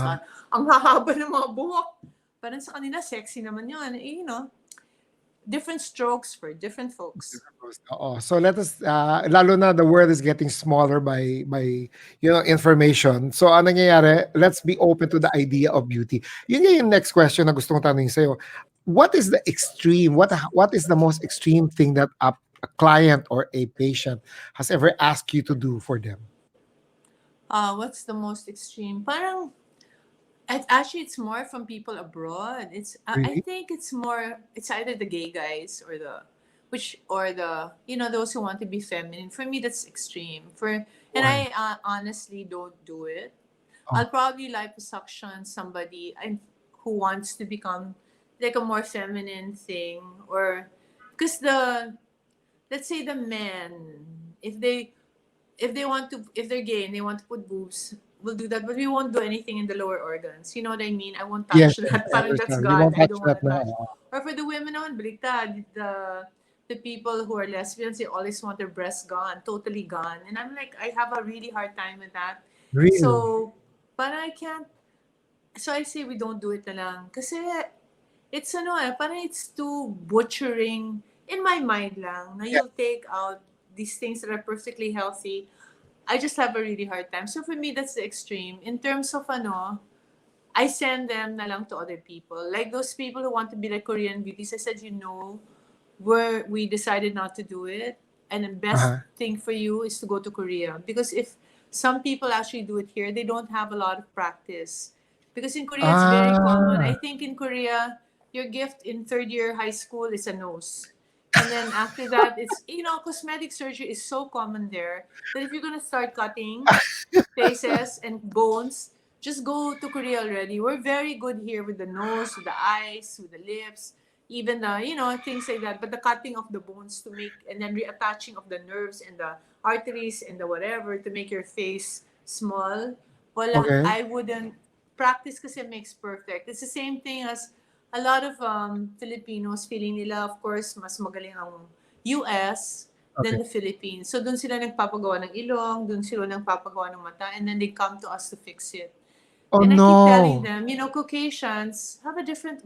ang hahaba ng mga buhok. Parang sa kanila, sexy naman yun. Different strokes for different folks.
Oo. So let us lalo na the world is getting smaller by information. So ano nangyayari, let's be open to the idea of beauty. Yun yung next question na gusto kong tanungin sa'yo. What is the extreme? What is the most extreme thing that a client or a patient has ever asked you to do for them?
What's the most extreme? Parang it's more from people abroad. I
Really?
think it's either the gay guys or the those who want to be feminine. For me, that's extreme. And
Why?
I honestly don't do it.
Oh,
I'll probably liposuction somebody who wants to become like a more feminine thing, or because let's say the men, if they want to, if they're gay and they want to put boobs, we'll do that, but we won't do anything in the lower organs. You know what I mean? I won't
yes,
touch
yes,
that.
I
Parang that's
understand. You
God.
won't
I
touch
don't want
that
to
na.
touch. Or for the women naman, baliktad. The people who are lesbians, they always want their breasts gone, totally gone. And I'm like, I have a really hard time with that.
Really?
So, but I can't. So I say we don't do it na lang. Kasi it's parang it's too butchering in my mind lang na
Yeah.
you'll take out these things that are perfectly healthy. I just have a really hard time. So for me, that's the extreme. In terms of I send them na lang to other people. Like those people who want to be like Korean beauties, I said, where we decided not to do it. And the best
Uh-huh.
thing for you is to go to Korea. Because if some people actually do it here, they don't have a lot of practice. Because in Korea, it's very common.
Ah,
I think in Korea, your gift in third year high school is a nose. And then after that, it's, cosmetic surgery is so common there that if you're going to start cutting faces and bones, just go to Korea already. We're very good here with the nose, with the eyes, with the lips, even things like that. But the cutting of the bones to make, and then reattaching of the nerves and the arteries and the whatever to make your face small. Well,
okay.
I wouldn't practice because it makes perfect. It's the same thing as a lot of Filipinos feeling nila, of course, mas magaling ang US than
Okay.
the Philippines. So doon sila nagpapagawa ng ilong, doon sila nagpapagawa ng mata, and then they come to us to fix it.
Oh
And I keep telling
no.
them, Caucasians have a different,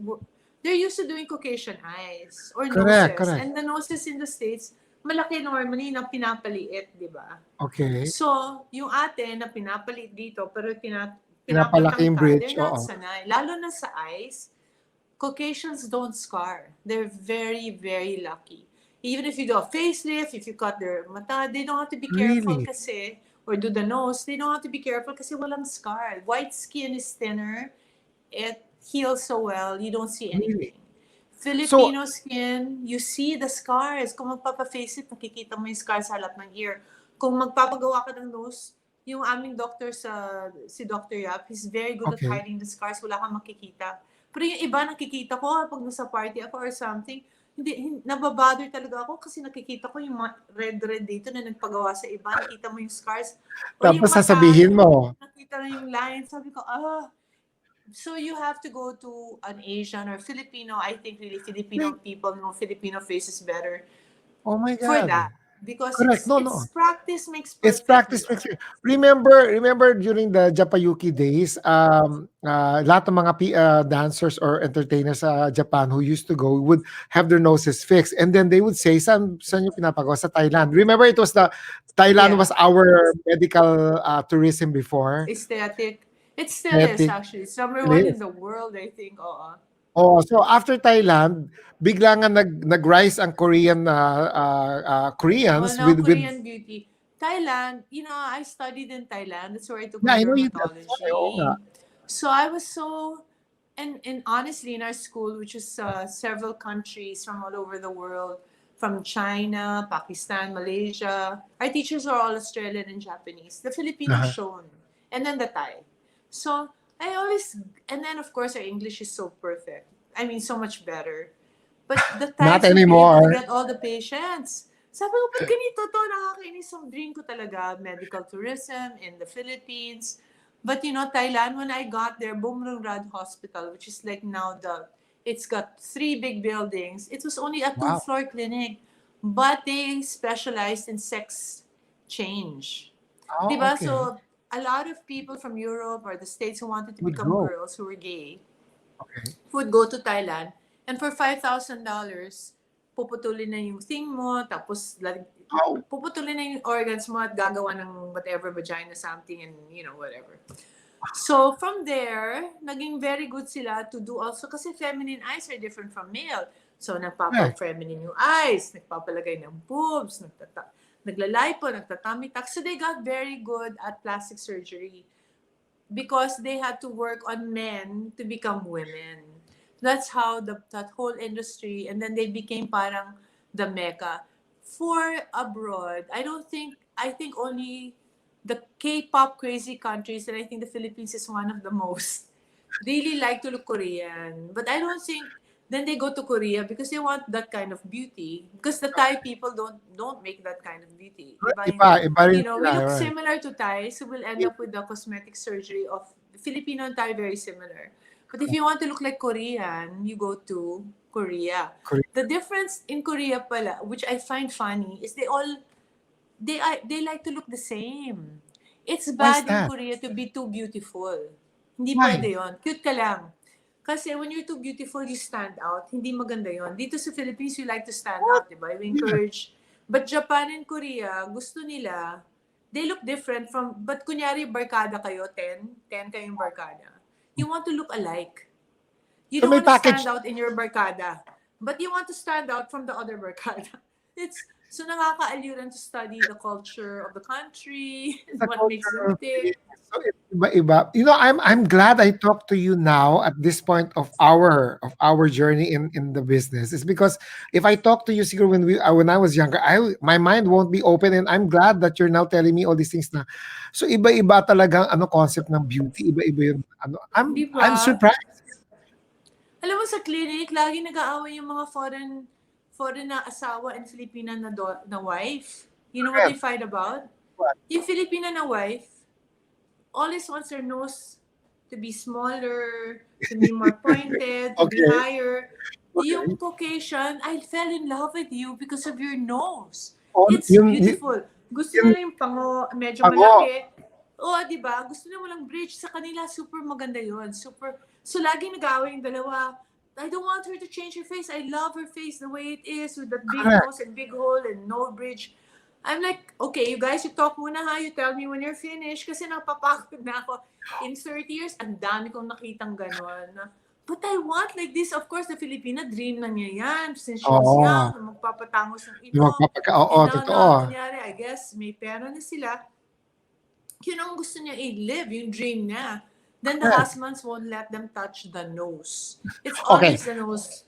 they're used to doing Caucasian eyes or
Correct,
noses.
correct.
And the noses in the States, malaki normally na pinapaliit, di ba?
Okay.
So, yung ate na pinapaliit dito, pero
Pinapalaki yung
pinapatangka,
bridge,
they're not
oo.
sanay. Lalo na sa eyes, Caucasians don't scar. They're very, very lucky. Even if you do a facelift, if you cut their mata, they don't have to be careful
Really?
kasi, or do the nose, they don't have to be careful kasi walang scar. White skin is thinner. It heals so well, you don't see
Really?
anything.
So,
Filipino skin, you see the scars. Kung magpapa-facelift, nakikita mo yung scars sa harap ng ear. Kung magpapagawa ka ng nose, yung aming doctor si Dr. Yap, he's very good at
okay.
hiding the scars. Wala kang makikita. Pero yung iba nakikita ko pag nasa party ako or something, hindi nababother talaga ako kasi nakikita ko yung red dito na nagpagawa sa iba. Nakita mo yung scars. O yung
Tapos
mata,
sasabihin mo,
nakita na yung lines. Sabi ko, so you have to go to an Asian or Filipino. I think really Filipino
like,
people know Filipino faces better
oh my
for
God.
that. because
Correct. No,
it's
no.
practice makes
It's
perfect, di
practice
ba?
makes remember during the Japayuki days, lahat ng mga dancers or entertainers sa Japan who used to go would have their noses fixed, and then they would say, saan yung pinapagawa? Sa Thailand. Remember, it was the Thailand was
Yeah,
our medical tourism before.
aesthetic. It still is
Aesthetic.
actually. It's number one in
Place.
the world, I think. Oo.
Oh, so after Thailand, bigla nga nag-rise ang
Well,
Koreans
now
with
Korean beauty. Thailand, I studied in Thailand. That's where I took
yeah,
my
I know you did. Sorry, oo nga.
dermatology. So I was so, and honestly, in our school, which is several countries from all over the world, from China, Pakistan, Malaysia, our teachers are all Australian and Japanese. The Filipino
Uh-huh.
shown, and then the Thai. So I always, and then of course our English is so perfect. I mean, so much better. But the
Not
Thais would be able to
anymore.
get all the patients. Sabi ko, ba't ganito to? Nakakainis ang dream ko talaga. Medical tourism in the Philippines. But Thailand, when I got there, Bumrungrad Hospital, which is like now it's got 3 big buildings. It was only a
Wow.
two-floor clinic. But they specialized in sex change.
Oh,
Diba?
okay.
So, a lot of people from Europe or the States who wanted to
Would
become
go.
girls who were gay
Okay.
would go to Thailand, and for $5,000, puputulin na yung thing mo, tapos
Oh,
puputulin na yung organs mo at gagawa ng whatever, vagina something, and whatever. So from there, naging very good sila to do also kasi feminine eyes are different from male. So
correct.
nagpapa-feminine yung eyes, nagpapalagay ng boobs, naglalipo, nagtatummy tuck. So they got very good at plastic surgery because they had to work on men to become women. That's how that whole industry, and then they became parang the mecca. For abroad, I think only the K-pop crazy countries, and I think the Philippines is one of the most, really like to look Korean. But I don't think then they go to Korea because they want that kind of beauty. Because the Thai people don't make that kind of beauty.
Correct.
Iba
Iba, iba rin
we
sila,
look
right.
similar to Thai, so we'll end up with the cosmetic surgery of Filipino and Thai very similar. But if you want to look like Korean, you go to Korea.
Correct.
The difference in Korea pala, which I find funny, is they like to look the same. It's
Why is
bad in
that?
Korea to be too beautiful. Hindi
Why?
pwede yon. Cute ka lang. Kasi when you're too beautiful, you stand out. Hindi maganda yon. Dito sa Philippines, you like to stand
What?
out, di ba? We
Yeah,
encourage. But Japan and Korea, gusto nila, they look different from, but kunyari barkada kayo, 10 kayong barkada. You want to look alike. You
so
don't
may
want to stand
package.
out in your barkada, but you want to stand out from the other barkada. It's so nakakaaliw rin to study the culture of the country,
The
what makes them
cultural thing.
tick.
So it's iba-iba. I'm glad I talked to you now at this point of our journey in the business. It's because if I talk to you siguro when I was younger, my mind won't be open, and I'm glad that you're now telling me all these things na. So iba-iba talagang concept ng beauty, iba-iba yung
Di
I'm
ba?
surprised.
Alam mo sa clinic, lagi nag-aaway yung mga foreign na asawa and Filipina na wife. You know what they
Correct.
fight about?
What?
Yung Filipina na wife, always wants their nose to be smaller, to be more pointed, to be
Okay.
higher. Yung
Okay.
Caucasian, I fell in love with you because of your nose.
Oh,
It's beautiful. Gusto
yung
nila yung pango, medyo
pango.
malaki. Oo, di ba? Gusto nila walang bridge. Sa kanila, super maganda yon. Super. So, laging nag-aaway yung dalawa. I don't want her to change her face. I love her face the way it is with that big
Correct.
nose and big hole and no bridge. I'm like, okay, you guys, you talk muna ha. You tell me when you're finished kasi napapagod na ako. In 30 years, ang dami kong nakitang ganon. But I want like this. Of course, the Filipina, dream na niya yan. Since she was
Oo.
young, na magpapatangos ng
Yung
ilong.
oo,
And now na,
totoo.
kunyari, I guess, may pera na sila. Yun ang gusto niya i-live, yung dream niya. Then the
Correct.
husbands won't let them touch the nose. It's
Okay.
always the nose.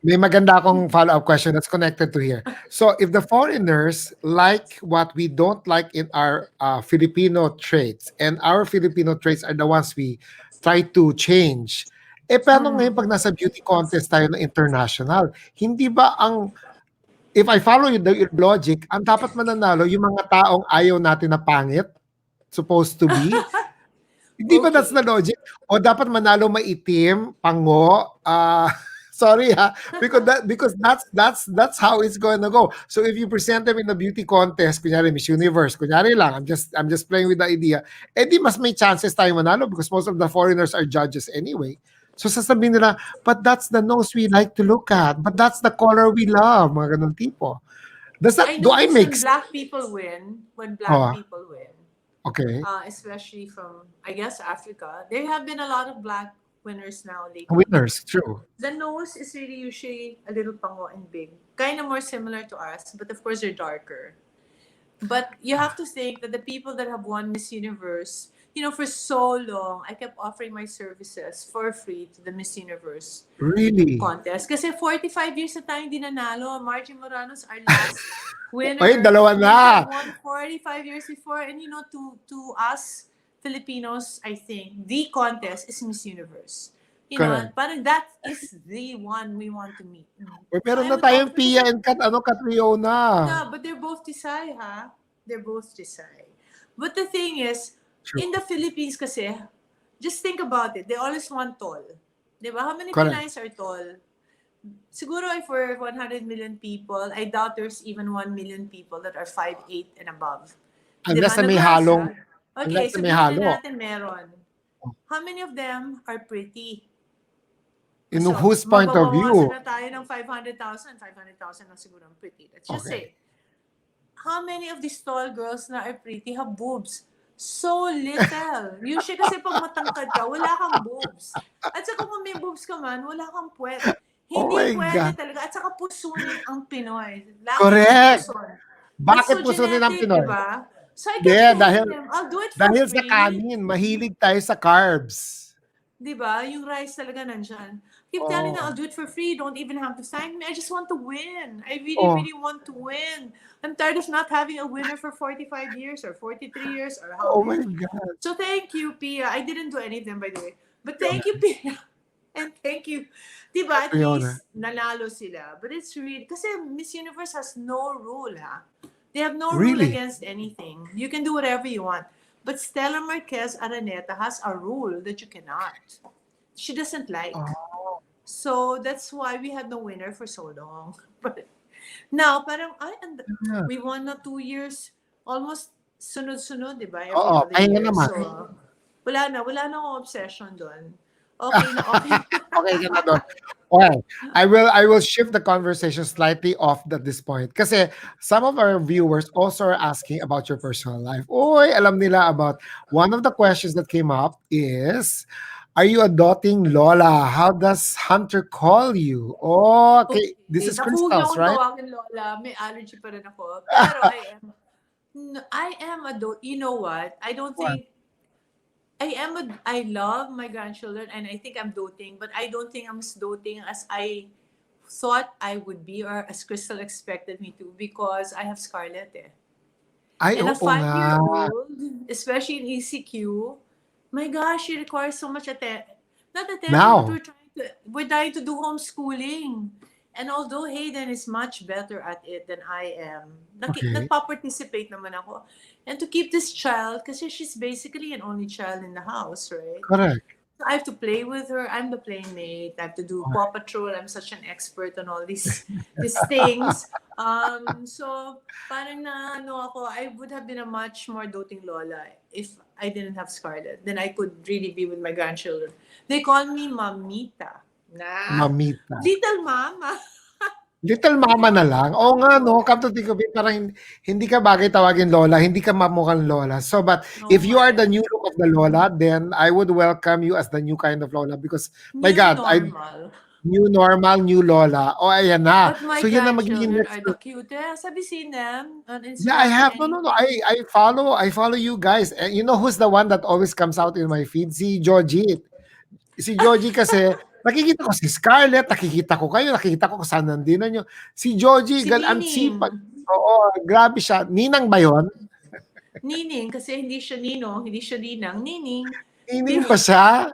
May maganda akong follow-up question that's connected to here. So, if the foreigners like what we don't like in our Filipino traits, and our Filipino traits are the ones we try to change, paano ngayon pag nasa beauty contest tayo na international? Hindi ba if I follow your logic, ang dapat mananalo yung mga taong ayaw natin na pangit, supposed to be? Hindi ba that's the
Okay.
logic? O dapat manalo maitim, pango, Sorry, ha, because that's how it's going to go. So if you present them in a beauty contest, kunyari Miss Universe, kunyari lang, I'm just playing with the idea. Eh di mas may chances tayo manalo because most of the foreigners are judges anyway. So sasabihin nila, but that's the nose we like to look at. But that's the color we love. Mga ganun tipo.
I
Do I
notice
make
when black people win,
Oh, okay.
especially from, I guess, Africa, there have been a lot of black winners now lately.
Winners, true.
The nose is really usually a little pango and big, kind of more similar to us, but of course they're darker. But you have to think that the people that have won Miss Universe, for so long, I kept offering my services for free to the Miss Universe
Really?
contest. Kasi 45 years na tayong di nanalo. Margie Morano's our last
Ay,
winner.
dalawa
We have
na.
won 45 years before. And to us Filipinos, I think, the contest is Miss Universe.
Correct.
Parang that is the one we want to meet.
Uy,
So
meron
I
na
would
tayong
offer
Pia and Catriona.
no, but they're both Tisay, ha? They're both Tisay. But the thing is,
True.
in the Philippines kasi, just think about it. They always want tall. Diba? How many
Correct.
Pinays are tall? Siguro if we're 100 million people, I doubt there's even 1 million people that are 5'8" and above.
Unless
Diba?
na may
Nag-rise,
halong,
ha? Okay,
unless na may
sabihin na
halo.
natin meron. How many of them are pretty?
In
So,
whose point of
magbabawasan
view?
na tayo ng 500,000. 500,000 na siguro ang pretty. Let's just
Okay.
say, how many of these tall girls na are pretty have boobs? So little. Usually kasi pag matangkad ka, wala kang boobs. At saka kung may boobs ka man, wala kang puwet.
Oh
Hindi
my
pwede
God.
talaga. At saka pusunin ang Pinoy. Lagi yung
Correct.
puson. That's
Bakit
so
pusunin ng
genetic, di
Pinoy?
ba? So I kept
Hindi,
telling
dahil,
them, I'll do it for
dahil sa
free.
kanin, mahilig tayo sa carbs.
Di ba? Yung rice talaga nandyan. Keep telling them, I'll
Oh.
do it for free. You don't even have to thank me. I just want to win. I really,
Oh.
really want to win. I'm tired of not having a winner for 45 years or 43 years or how
Oh my
many.
God.
So thank you, Pia. I didn't do anything, by the way. But thank you, Pia. And thank you. Diba, at
Catriona.
least nanalo sila. But it's really, kasi Miss Universe has no rule, ha? They have no rule
Really?
against anything. You can do whatever you want. But Stella Marquez Araneta has a rule that you cannot. She doesn't like.
Oh.
So that's why we had no winner for so long. But now, parang,
Yeah.
we won na 2 years, almost sunod-sunod, di ba? Every
Oo,
other
pahinga
year.
naman.
So, wala na akong obsession doon. Okay na, okay.
Okay ka na doon. Okay. I will shift the conversation slightly off at this point. Kasi some of our viewers also are asking about your personal life. Oy, alam nila about one of the questions that came up is, are you a doting Lola? How does Hunter call you? Okay, this
Okay.
is
Naku, huwag niyo
Crystals,
akong
right?
tawagin Lola. May allergy pa rin ako. Pero I am you know what? I don't
What?
think, I love my grandchildren and I think I'm doting, but I don't think I'm as doting as I thought I would be or as Crystal expected me to because I have Scarlett eh.
Ay,
And a
oo nga.
5-year-old, especially in ECQ, my gosh, she requires so much attention. Not attention, but
Now.
we're trying to do homeschooling. And although Hayden is much better at it than I am,
Okay.
nagpa-participate naman ako. And to keep this child, kasi she's basically an only child in the house, right?
Correct.
So I have to play with her. I'm the playmate. I have to do Paw Patrol. I'm such an expert on all these things. So parang na ano ako, I would have been a much more doting Lola if I didn't have Scarlett. Then I could really be with my grandchildren. They call me Mamita.
Mamita.
Little Mama.
Little mama na lang. Oo nga 'no, come to think of it, parang hindi ka bagay tawagin lola, hindi ka mamukhang lola. So, but
No,
if you are the
my
new look of the lola, then I would welcome you as the new kind of lola because my
new
God,
normal.
new normal, new lola. Oh, ayan na.
But my
So yun ang magiging
grandchildren
next.
are the cutest. Have you seen them on
Yeah, I
Instagram or
have. No, no, no.
anything?
I follow you guys. And you know who's the one that always comes out in my feed? Si Georgie. Si Georgie kasi, nakikita ko si Scarlett, nakikita ko kayo, nakikita ko kung saan nandito nyo. Si Georgie,
Si
ang
Nining.
sipag. Oo, grabe siya. Ninang ba yun?
Nining, kasi hindi siya Ninong, hindi siya Ninang. Nining.
Nining ba siya?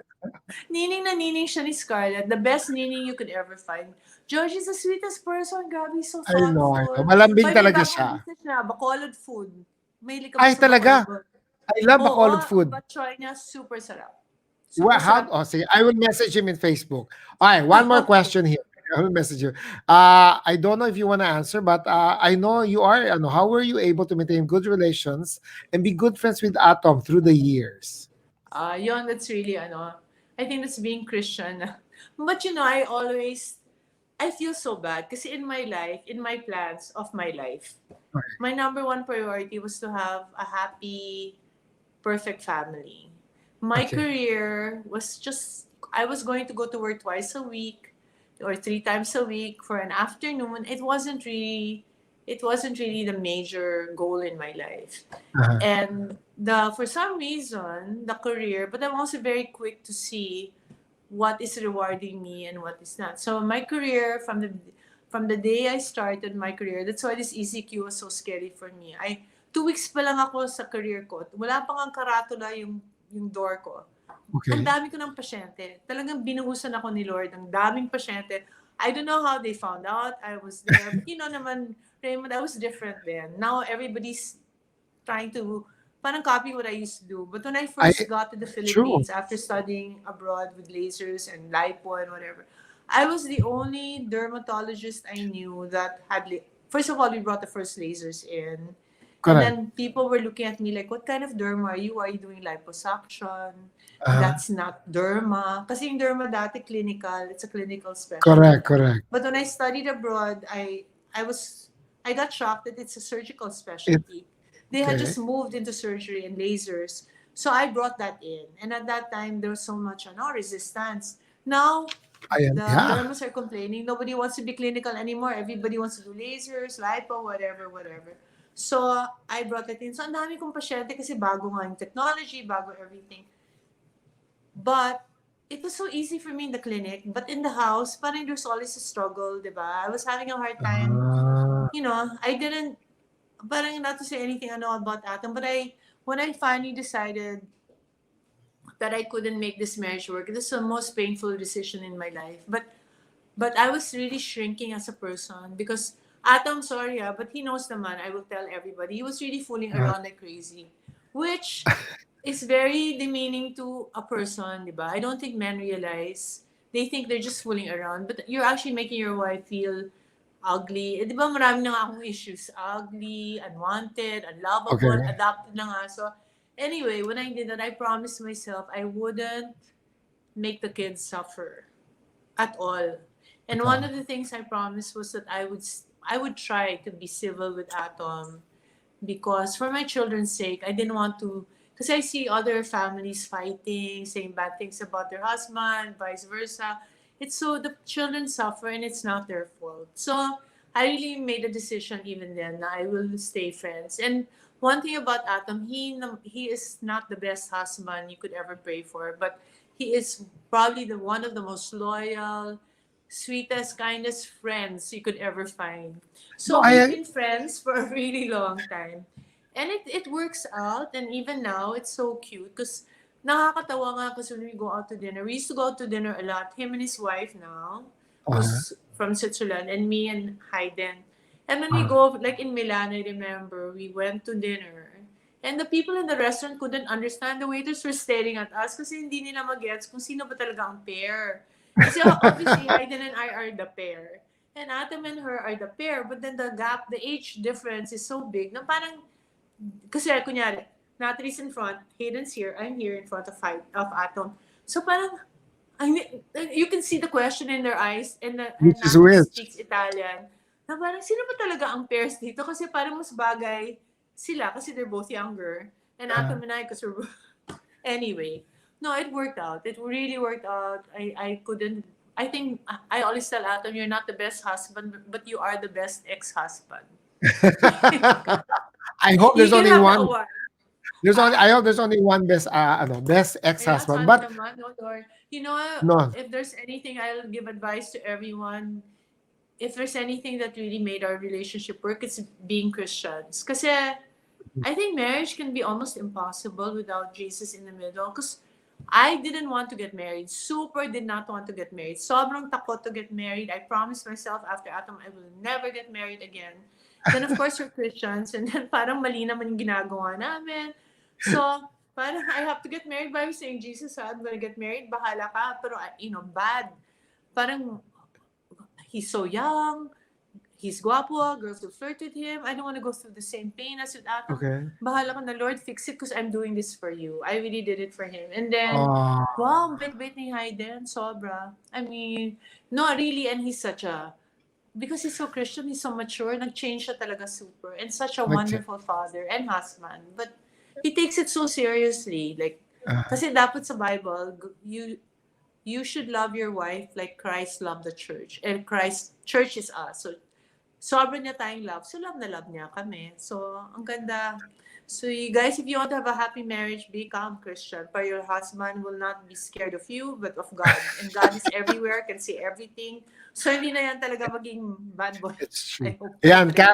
Nining na nining siya ni Scarlett. The best nining you could ever find. George is the sweetest person. Grabe, he's so
I know, I know.
thoughtful.
Malambing
By the way,
talaga
bagong
siya.
business na, Bacolod food. May ka
Ay,
ba sa
talaga?
Bacolod?
I love
Oo,
Bacolod food.
but try niya, super sarap.
Well,
Super sarap.
oh, sige, I will message him in Facebook. Okay, one more question here. I'll message you. I don't know if you want to answer, but I know you are. How were you able to maintain good relations and be good friends with Atom through the years?
Yun, that's really, I think that's being Christian. But I feel so bad kasi in my life, in my plans of my life, my number one priority was to have a happy, perfect family. My
Okay.
career was just, I was going to go to work twice a week or three times a week for an afternoon. It wasn't really the major goal in my life.
Uh-huh.
And for some reason, the career, but I'm also very quick to see what is rewarding me and what is not. So my career from the day I started my career, that's why this ECQ was so scary for me. 2 weeks pa lang ako sa career ko. Wala pang ang karatula yung door ko. Ang
Okay.
dami ko ng pasyente. Talagang binuhusan ako ni Lord. Ang daming pasyente. I don't know how they found out I was there. But naman, Raymond, I was different then. Now everybody's trying to parang copy what I used to do. But when I
I
first got to the
True.
Philippines after studying abroad with lasers and lipo and whatever, I was the only dermatologist I knew that first of all, we brought the first lasers in. And
Correct.
then people were looking at me like, what kind of derma are you? Are you doing liposuction?
Uh,
That's not derma. Kasi yung derma dati clinical, it's a clinical
Correct.
specialty.
Correct.
But when I studied abroad, I was I got shocked that it's a surgical
It.
specialty. They had
Okay.
just moved into surgery and lasers. So I brought that in. And at that time, there was so much resistance. Now, the
Yeah.
dermas are complaining. Nobody wants to be clinical anymore. Everybody wants to do lasers, lipo, whatever, whatever. So, I brought it in. So, ang dami kong pasyente kasi bago nga yung technology, bago everything. But, it was so easy for me in the clinic. But in the house, parang there's always a struggle, di ba? I was having a hard time.
Ah,
I didn't, parang not to say anything about Atom, but when I finally decided that I couldn't make this marriage work, it was the most painful decision in my life. But I was really shrinking as a person because Atom, sorry, but he knows the man. I will tell everybody. He was really fooling
uh,
around like crazy, which is very demeaning to a person, di ba? I don't think men realize. They think they're just fooling around, but you're actually making your wife feel ugly. Di ba marami na nga akong issues. Ugly, unwanted, unlovable,
okay.
adopted na nga. So, anyway, when I did that, I promised myself I wouldn't make the kids suffer at all. And one of the things I promised was that I would try to be civil with Atom because for my children's sake, I didn't want to because I see other families fighting, saying bad things about their husband, vice versa. It's so the children suffer and it's not their fault. So I really made a decision even then that I will stay friends. And one thing about Atom, he is not the best husband you could ever pray for, but he is probably the one of the most loyal, sweetest, kindest friends you could ever find.
No,
So we've
I
been friends for a really long time. And it works out. And even now, it's so cute. Because nakakatawa nga kasi when we go out to dinner. We used to go out to dinner a lot. Him and his wife now,
uh,
who's from Switzerland, and me and Hayden. And when we
uh,
go, like in Milan, I remember, we went to dinner. And the people in the restaurant couldn't understand. The waiters were staring at us kasi hindi nila magets kung sino ba talaga ang pair. Kasi obviously, Hayden and I are the pair. And Atom and her are the pair. But then the gap, the age difference is so big na parang, kasi kunyari, Natalie's in front, Hayden's here, I'm here in front of Atom. So parang, I mean, you can see the question in their eyes and
which is
Natalie
which?
speaks Italian. Na parang, sino ba talaga ang pairs dito? Kasi parang mas bagay sila kasi they're both younger. And
Uh,
Atom and I, because we're anyway, no, it worked out. It really worked out. I couldn't. I think I always tell Atom, you're not the best husband, but you are the best ex-husband.
I hope
You
there's
can
only
have the
one.
award.
There's only.
Ah,
I hope there's only one best
kaya
ex-husband.
sana
But
naman, no, Lord.
no,
If there's anything, I'll give advice to everyone. If there's anything that really made our relationship work, it's being Christians. Kasi I think marriage can be almost impossible without Jesus in the middle. Because I didn't want to get married. Super did not want to get married. Sobrang takot to get married. I promised myself after Atom, I will never get married again. Then of course we're Christians and then parang mali naman yung ginagawa namin. So, parang I have to get married by saying, Jesus, I'm gonna get married. Bahala ka. Pero, bad. Parang he's so young, he's guapo, girls will flirt with him. I don't want to go through the same pain as with Atang.
Okay.
Bahala ka na, Lord, fix it because I'm doing this for you. I really did it for him. And then,
Oh,
wow, bait-bait ni Hayden, sobra. I mean, no, really, and he's such a, because he's so Christian, he's so mature, nag-change siya talaga super, and such a
nag-check.
wonderful father and husband. But he takes it so seriously. Like,
Uh,
kasi dapat sa Bible, you should love your wife like Christ loved the church. And Christ, church is us. So, sobrang niya tayong love. So, love na love niya kami. So, ang ganda. So, you guys, if you want to have a happy marriage, become Christian. For your husband will not be scared of you, but of God. And God is everywhere, can see everything. So, hindi na yan talaga maging bad boy.
it's
I
true.
hope I
Yan,
pray.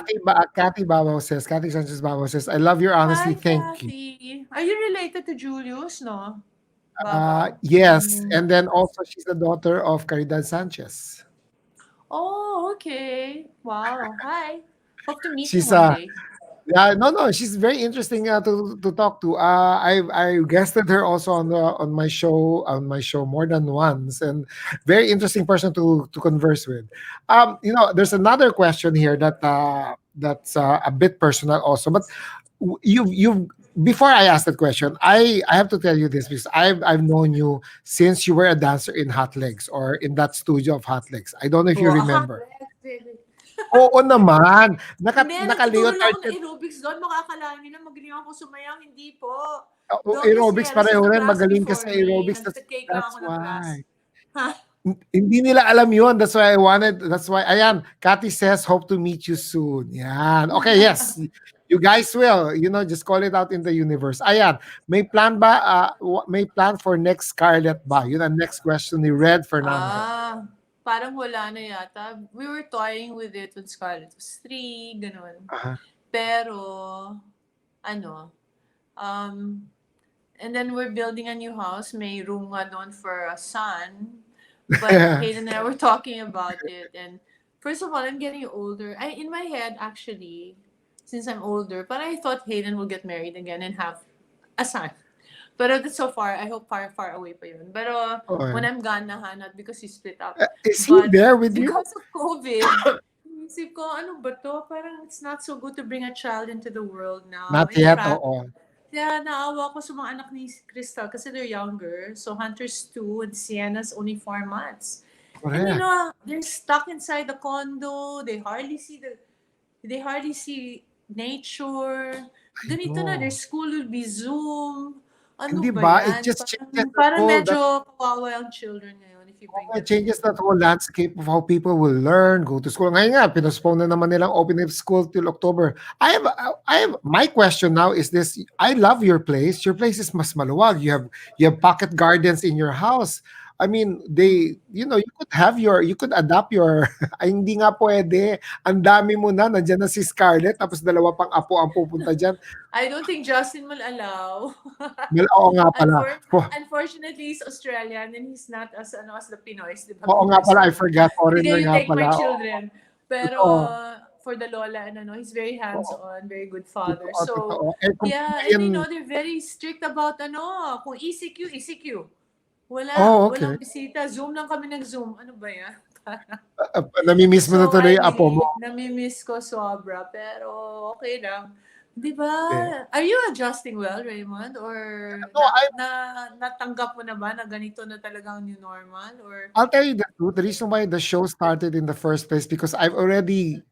Kathy Sanchez Babaw says, I love your honesty.
Hi,
Thank you.
Kathy. Are you related to Julius, no? Babaw.
Yes, and then also she's the daughter of Caridad Sanchez.
Oh, okay. Wow. Hi. Hope to meet you
She's
one day.
yeah, no, she's very interesting to talk to. I guested her also on my show more than once, and very interesting person to converse with. There's another question here that's a bit personal also, but you before I ask that question, I have to tell you this because I've known you since you were a dancer in Hot Legs or in that studio of Hot Legs. I don't know if you
Wow.
remember. Oo naman.
Hindi, nagtuturo lang
Naka-leotard
ako ng aerobics doon. Makakalain nila, magaling ako sumayaw. Hindi po. Doon kasi,
aerobics
this is
pareho
the
rin,
class
magaling ka
before
sa
me.
aerobics,
Nag-take lang
that's
ako ng class.
why.
Ha?
Hindi nila alam yun, that's why, ayan, Cathy says, hope to meet you soon. Yan. Okay, yes. You guys will, just call it out in the universe. Ayan, may plan for next Scarlett ba? Yun ang next question ni Red Fernando.
Parang wala na yata. We were toying with it when Scarlett was 3, ganun.
Uh-huh.
Pero, ano, um, and then we're building a new house. May room nga doon for a son. But Hayden and I were talking about it. And first of all, I'm getting older. In my head, actually, since I'm older, but I thought Hayden will get married again and have a son. But so far, I hope far, far away pa yun. But when
Okay.
I'm gone na, not because we split up.
Is he
But
there with you?
because of COVID, isip ko, ano ba to? Parang it's not so good to bring a child into the world now.
Not
In
yet,
fact,
oo.
kaya naawa ko sa mga anak ni Crystal kasi they're younger. So Hunter's 2 and Sienna's only 4 months. And
Correct.
they're stuck inside the condo. They hardly see nature. Ganito na, their
No.
school will be Zoom. Ano
Hindi
ba
ba? It
yan?
just changes
Parang medyo kawawa ang children ngayon if you bring
it
them
changes
here.
that whole landscape of how people will learn, go to school. Ngayon nga, pinospone na naman nilang opening of school till October. My question now is this: I love your place. Your place is mas maluwag. You have pocket gardens in your house. I mean, you could adapt your, ay hindi nga pwede. Ang dami mo na, nandiyan na si Scarlett, tapos dalawa pang apo ang pupunta dyan.
I don't think Justin will allow.
Oo nga pala.
Unfortunately, he's Australian and he's not as the Pinoys, di ba?
Oo nga
Pinoys
pala, I
are,
forgot.
sige,
Foreigner
you
nga
take my
pala.
children. Pero
Totoo.
for the Lola, and he's very
Oo.
hands-on, very good father.
Totoo,
So,
totoo. Eh, kung
yeah, and
ngayon,
they're very strict about kung ECQ, ECQ. Walang
okay.
bisita. Zoom lang kami nag-Zoom. Ano ba yan?
Nami-miss mo na
So,
tuloy
I
yung apo mo.
really, nami-miss ko sobra. Pero, okay lang. Di ba?
Eh.
Are you adjusting well, Raymond? Or
No,
natanggap mo na ba na ganito na talagang new normal? Or,
I'll tell you the truth. The reason why the show started in the first place because I've already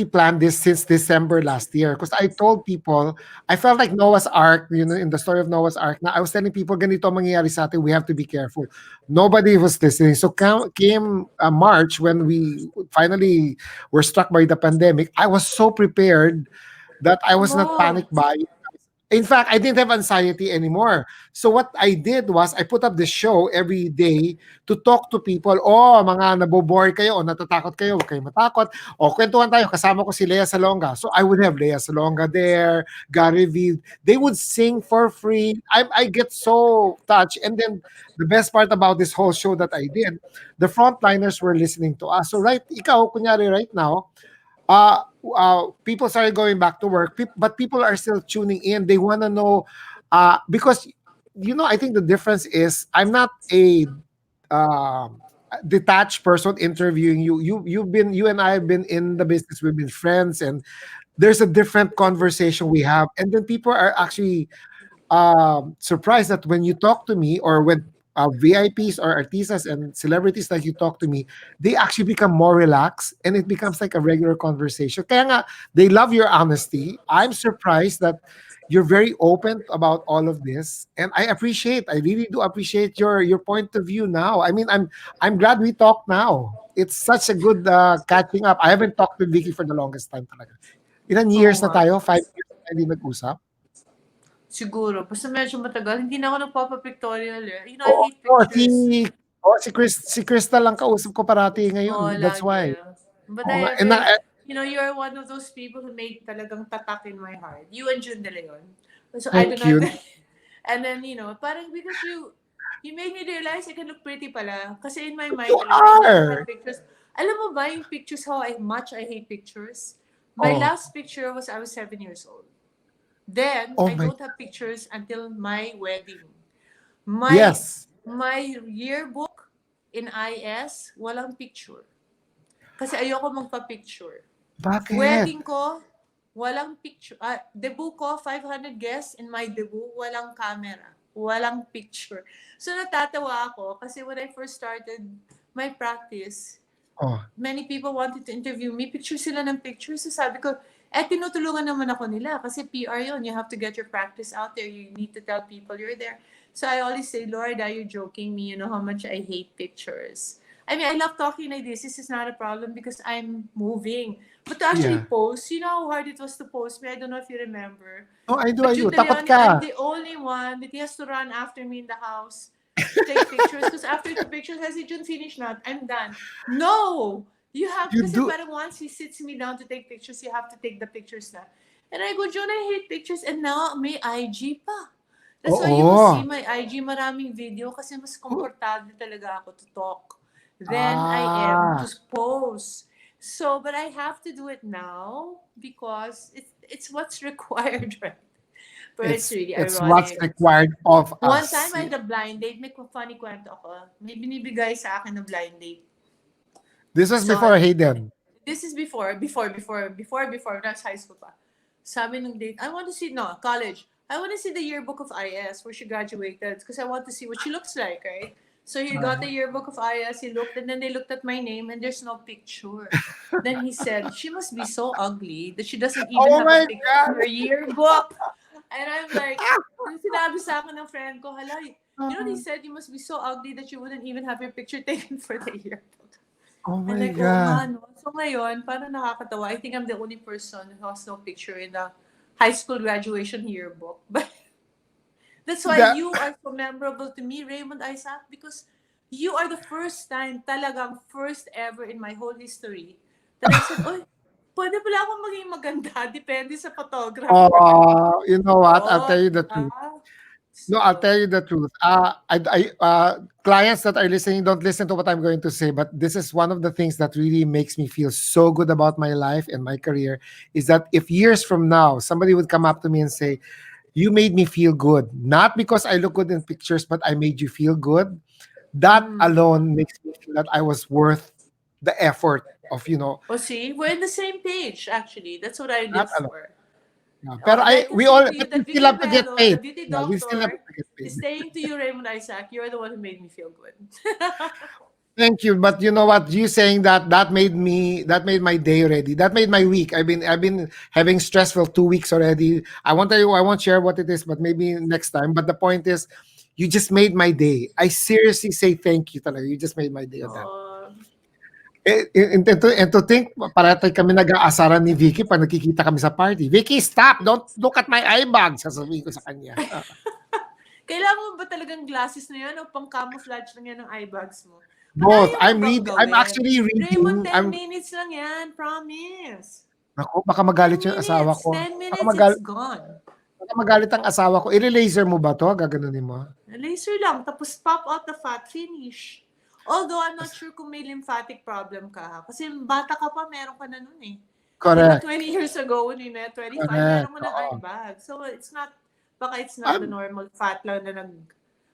planned this since December last year. Because I told people I felt like Noah's Ark, in the story of Noah's Ark. Now I was telling people ganito ang mangyayari sa atin. We have to be careful. Nobody was listening. So came March when we finally were struck by the pandemic. I was so prepared that I was not
wow.
panic buying. In fact, I didn't have anxiety anymore. So what I did was I put up the show every day to talk to people. Oh, mga nabobore kayo o natatakot kayo, huwag kayo matakot. O kwentuhan tayo, kasama ko si Lea Salonga. So I would have Lea Salonga there, Gary V. They would sing for free. I get so touched. And then the best part about this whole show that I did, the frontliners were listening to us. So ikaw, kunyari right now, people started going back to work, but people are still tuning in. They want to know, because I think the difference is I'm not a detached person interviewing you. You and I have been in the business. We've been friends, and there's a different conversation we have. And then people are actually surprised that when you talk to me, or when VIPs or artistas and celebrities like you talk to me, they actually become more relaxed and it becomes like a regular conversation. Kaya nga, they love your honesty. I'm surprised that you're very open about all of this, and I really do appreciate your point of view now. I mean, I'm glad we talked now. It's such a good catching up. I haven't talked to Vicky for the longest time talaga. Ilan
Oo
years na
nga.
tayo? 5 years na tayo hindi nag-usap?
Siguro. Basta medyo matagal. Hindi na ako nagpapa-pictorial eh. You know, I
Oo,
hate pictures.
si Crystal lang kausap ko parati
Oo,
ngayon, that's
lagi.
why.
But
Oo nga,
I
and na
will, you know, you're one of those people who made talagang tatak in my heart. You and June De Leon. So I do
thank
not,
you.
and then, you know, parang because you made me realize I can look pretty pala. Kasi in my mind
You
talaga, I never had
are!
pictures. Alam mo ba yung pictures, how much I hate pictures? My
Oh,
last picture was I was 7 years old. Then,
oh
I
my
don't have pictures until my wedding. My
yes.
my yearbook in IS, walang picture. Kasi ayoko magpa-picture.
Bakit?
Wedding ko, walang picture. Debut ko, 500 guests in my debut, walang camera. Walang picture. So natatawa ako kasi when I first started my practice,
Oh,
many people wanted to interview me. Picture sila ng picture. So sabi ko, tinutulungan naman ako nila kasi PR yun. You have to get your practice out there. You need to tell people you're there. So I always say, Lord, are you joking me? You know how much I hate pictures. I mean, I love talking like this. This is not a problem because I'm moving. But to actually
yeah.
post, you know how hard it was to post me? I don't know if you remember.
Oh,
But
I do.
June De
Takot
Leon, I'm
ka.
the only one that he has to run after me in the house to take pictures. Because after the pictures, I say, June, finish not. I'm done. No! You have,
You
kasi
do.
parang once he sits me down to take pictures, you have to take the pictures na. And I go, June, I hate pictures. And now, may IG pa. That's why you will see
Oo.
my IG, maraming video kasi mas
Oh,
komportable talaga ako to talk than I am to
ah,
post. So, but I have to do it now because it's what's required, right? But it's really
it's what's
ironic.
required of
One time
us.
I had a blind date, may funny kwento ako. May binibigay sa akin na blind date.
This was
So,
before Hayden.
this is before, when I was high school pa. Sabi ng date, I want to see, no, college. I want to see the yearbook of IS where she graduated because I want to see what she looks like, right? So he got the yearbook of IS, he looked, and then they looked at my name and there's no picture. Then he said, she must be so ugly that she doesn't even
Oh
have a
my
picture in her
God!
yearbook. And I'm like, nung sinabi sa akin ng friend ko, hala, you know, he said, you must be so ugly that you wouldn't even have your picture taken for the yearbook.
Oh
And
my
like, oo nga,
God.
no? So ngayon, parang nakakatawa. I think I'm the only person who has no picture in the high school graduation yearbook. But that's why
That,
you are so memorable to me, Raymond Isaac, because you are the first time, talagang first ever in my whole history, that I said, oy, pwede pala akong maging maganda, depende sa photographer.
you know what? I'll
Oh,
tell you
di
the
ba?
truth. No, I'll
So,
tell you the truth. Clients that are listening don't listen to what I'm going to say, but this is one of the things that really makes me feel so good about my life and my career. Is that if years from now somebody would come up to me and say, "You made me feel good," not because I look good in pictures, but I made you feel good. That alone makes me feel that I was worth the effort of
oh, see, we're in the same page, actually. That's what I
that
live
alone.
for.
Yeah.
Oh, and I can
We
say
all,
to you
but we
that
still
Vicky
have to get
Belo, the
paid.
beauty
Yeah, we still have
doctor,
to get paid.
is saying to you, Raymond Isaac, you're the one who made me feel good.
Thank you, but you know what? You saying that that made my day already. That made my week. I've been having stressful 2 weeks already. I won't share what it is, but maybe next time. But the point is, you just made my day. I seriously say thank you, talaga. You just made my day on that.
Oh,
And to think, parati kami nag-aasaran ni Vicky pag nakikita kami sa party. Vicky, stop! Don't look at my eye bag! Sasabihin ko sa kanya.
kailangan mo ba talagang glasses na yan o pang camouflage lang yan ng eye bags mo?
Both.
Madaya mo bang
I'm
gawin?
actually
Raymond,
reading.
10 minutes lang yan. Promise.
Naku, baka magalit
10
yung asawa
minutes.
ko.
10
Baka
minutes, it's gone.
magalit ang asawa ko. Ile-laser mo ba 'to? Gaganunin mo?
Laser lang. Tapos pop out the fat. Finish. Although I'm not sure kung may lymphatic problem ka. Kasi bata ka pa, meron ka na nun eh. Di ba
Correct,
20 years ago when we met, 25, meron
correct,
mo ng eye
oo.
bag. So it's not, baka it's not the
I'm
normal fat lang na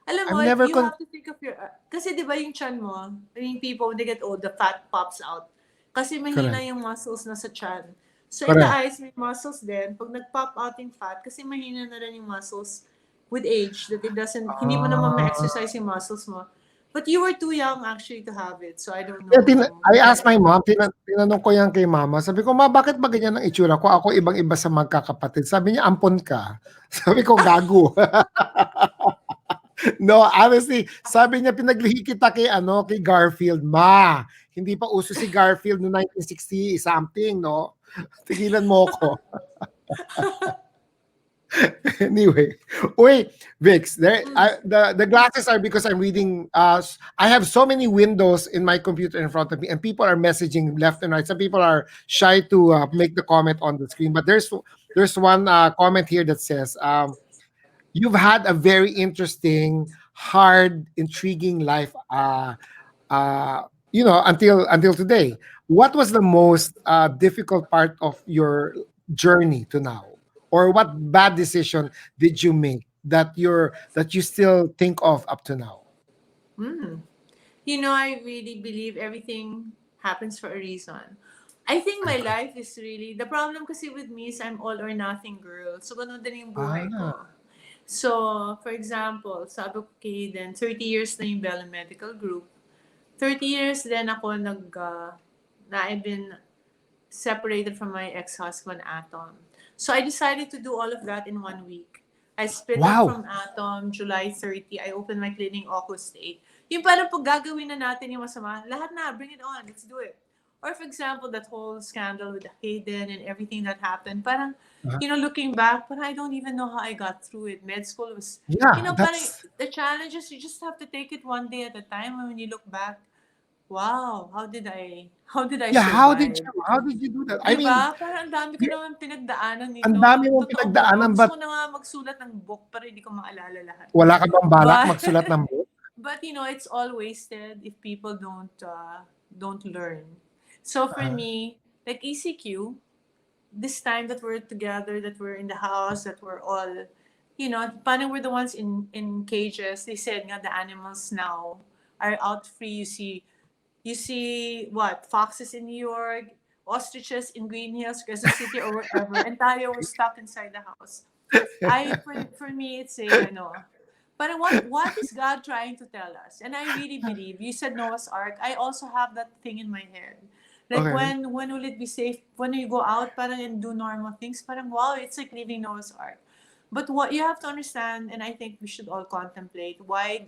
Alam mo,
I'm never
you have to think of your... kasi di ba yung chan mo, I mean, people, when they get old, the fat pops out. Kasi mahina
correct.
yung muscles na sa chan. So in the
Correct.
eyes, may muscles din. Pag nag-pop out yung fat, kasi mahina na rin yung muscles with age, that it doesn't, hindi mo naman
Ah.
ma-exercise yung muscles mo. But you were too young actually to have it. So I don't
Yeah,
know.
I asked my mom, tinanong ko yan kay mama. Sabi ko, "Ma, bakit ba ganyan ang itsura ko? Ako ibang-iba sa magkakapatid." Sabi niya, "Ampon ka." Sabi ko, "Gago." No, honestly, sabi niya, "Pinaglihi kita kay ano, kay Garfield." Ma, hindi pa uso si Garfield no 1960 something, no? Tigilan mo ko. Anyway, wait, Vix, the glasses are because I'm reading. I have so many windows in my computer in front of me, and people are messaging left and right. Some people are shy to make the comment on the screen, but there's one comment here that says, "You've had a very interesting, hard, intriguing life. Until today. What was the most difficult part of your journey to now, or what bad decision did you make that you still think of up to now?"
Hmm. You know, I really believe everything happens for a reason. I think my life is really, the problem kasi with me is I'm all or nothing girl. So, ganun din yung buhay
Ah,
ko. So, for example, sabi ko kay Hayden, 30 years na yung Bell Medical Group. 30 years din ako na I've been separated from my ex-husband, Atom. So I decided to do all of that in 1 week. I split up
wow.
from Atom July 30. I opened my clinic August 8. Yung parang pag gagawin na natin yung masama, lahat na, bring it on, let's do it. Or for example, that whole scandal with Hayden and everything that happened, parang,
Uh,
looking back, but I don't even know how I got through it. Med school was,
yeah,
parang
that's
the challenges, you just have to take it one day at a time. And when you look back, wow, how did I
yeah.
survive?
How did you do that? I
'Di
mean,
ba? Parang ang dami ko
y-
naman pinagdaanan
ang
nito.
dami mong
Totoo po 'to.
pinagdaanan,
Gusto
but
ko na nga magsulat ng book pero hindi ko maalala lahat.
wala ka bang balak
But
magsulat ng book?
but it's all wasted if people don't learn. So for
Uh,
me, like ECQ, this time that we're together, that we're in the house, that we're all, parang we're the ones in cages. They said nga the animals now are out free. You see what? Foxes in New York, ostriches in Green Hills, Quezon City, or wherever, and tayo were stuck inside the house. For me, it's but what is God trying to tell us? And I really believe, you said Noah's Ark. I also have that thing in my head. Like
okay.
when will it be safe? When you go out parang and do normal things, parang wow, it's like leaving Noah's Ark. But what you have to understand, and I think we should all contemplate why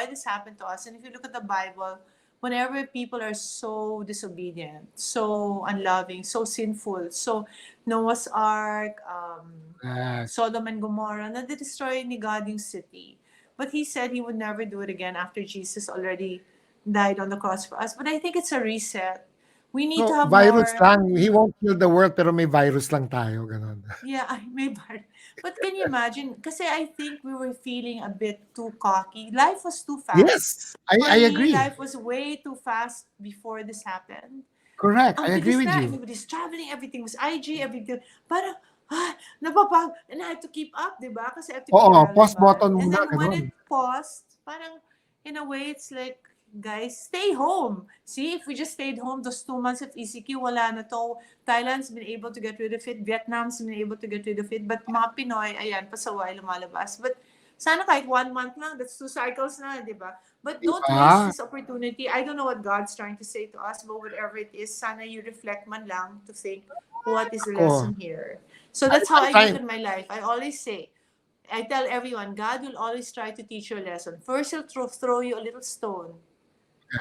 this happened to us. And if you look at the Bible, whenever people are so disobedient, so unloving, so sinful, so Noah's Ark,
Yes.
Sodom and Gomorrah, na destroy ni God yung city. But he said he would never do it again after Jesus already died on the cross for us. But I think it's a reset. We need to
So,
have
virus
more.
lang. He won't kill the world, pero may virus lang tayo, ganun.
Yeah, I may bar. But can you imagine? Kasi I think we were feeling a bit too cocky. Life was too fast.
Yes,
For
I
me,
agree.
life was way too fast before this happened.
Correct. I
Ang
agree
bilis
with
na,
you.
everybody's traveling, everything was IG, everything. Parang, napapag, and I had to keep up, di ba? Kasi I have to be
Oo, pause
relevant.
button
And
muna,
then when
ganun.
it paused, parang, in a way, it's like, guys, stay home. See, if we just stayed home those 2 months of ECQ, wala na to. Thailand's been able to get rid of it. Vietnam's been able to get rid of it. But mga Pinoy, ayan, pasaway, lumalabas. But sana kahit 1 month lang, that's 2 cycles na, di ba? But don't waste
Diba?
this opportunity. I don't know what God's trying to say to us, but whatever it is, sana you reflect man lang to think, what is the
Ako,
lesson here? So that's how
I'm
I look
trying.
at my life. I always say, I tell everyone, God will always try to teach you a lesson. First, He'll throw you a little stone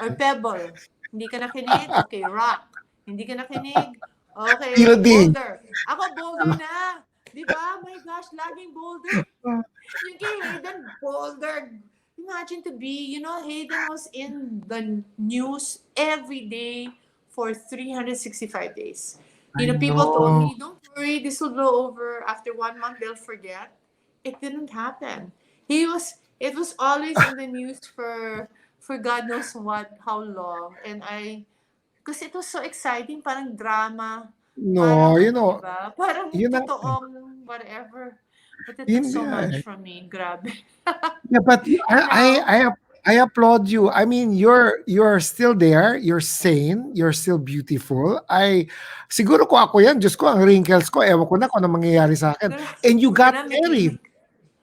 or pebble. Hindi ka nakinig? Okay, rock. Hindi ka nakinig? Okay,
Building.
boulder. Ako, boulder na. Di ba? My gosh, laging boulder. Yung kay Hayden, boulder. Imagine to be, Hayden was in the news every day for 365 days.
I
People told
know.
me, don't worry, this will blow over. After 1 month, they'll forget. It didn't happen. It was always in the news for God knows how long. And because it was so exciting, parang drama,
No,
parang di ba? Parang
yun ang,
totoong whatever. But it took
Hindi
so
nga
much
eh.
from me. Grabe.
Yeah, but
Now,
I applaud you. I mean, you're still there. You're sane. You're still beautiful. Siguro ko ako yan. Diyos ko, ang wrinkles ko. Ewan ko na kung ano mangyayari sa akin. And you
huwag ka
got
na,
married.
Mickey.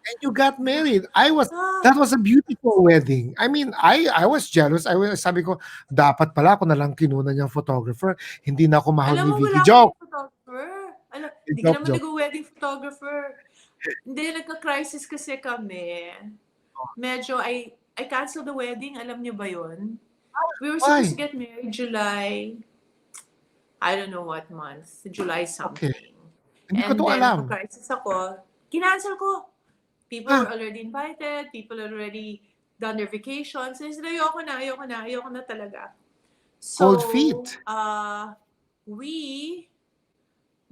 And you got married.
Ah,
That was a beautiful wedding. I mean, I was jealous. Sabi ko, dapat pala ako na lang kinuna niyang photographer. Hindi na ako mahal
alam
ni
mo,
Vicky.
wala
Joke.
kaming photographer. Alam, hindi ka
Joke,
naman
joke.
nag-wedding photographer. Hindi, nagka-crisis kasi kami. Medyo, I canceled the wedding. Alam niyo ba yun? We were supposed
Why?
to get married July, I don't know what month, July
Okay.
something.
Hindi ko
And
to
then,
alam.
nagka-crisis ako. Kinancel ko. People were
Ah,
already invited. People already done their vacations. And I said, ayoko na talaga.
cold
So,
feet.
we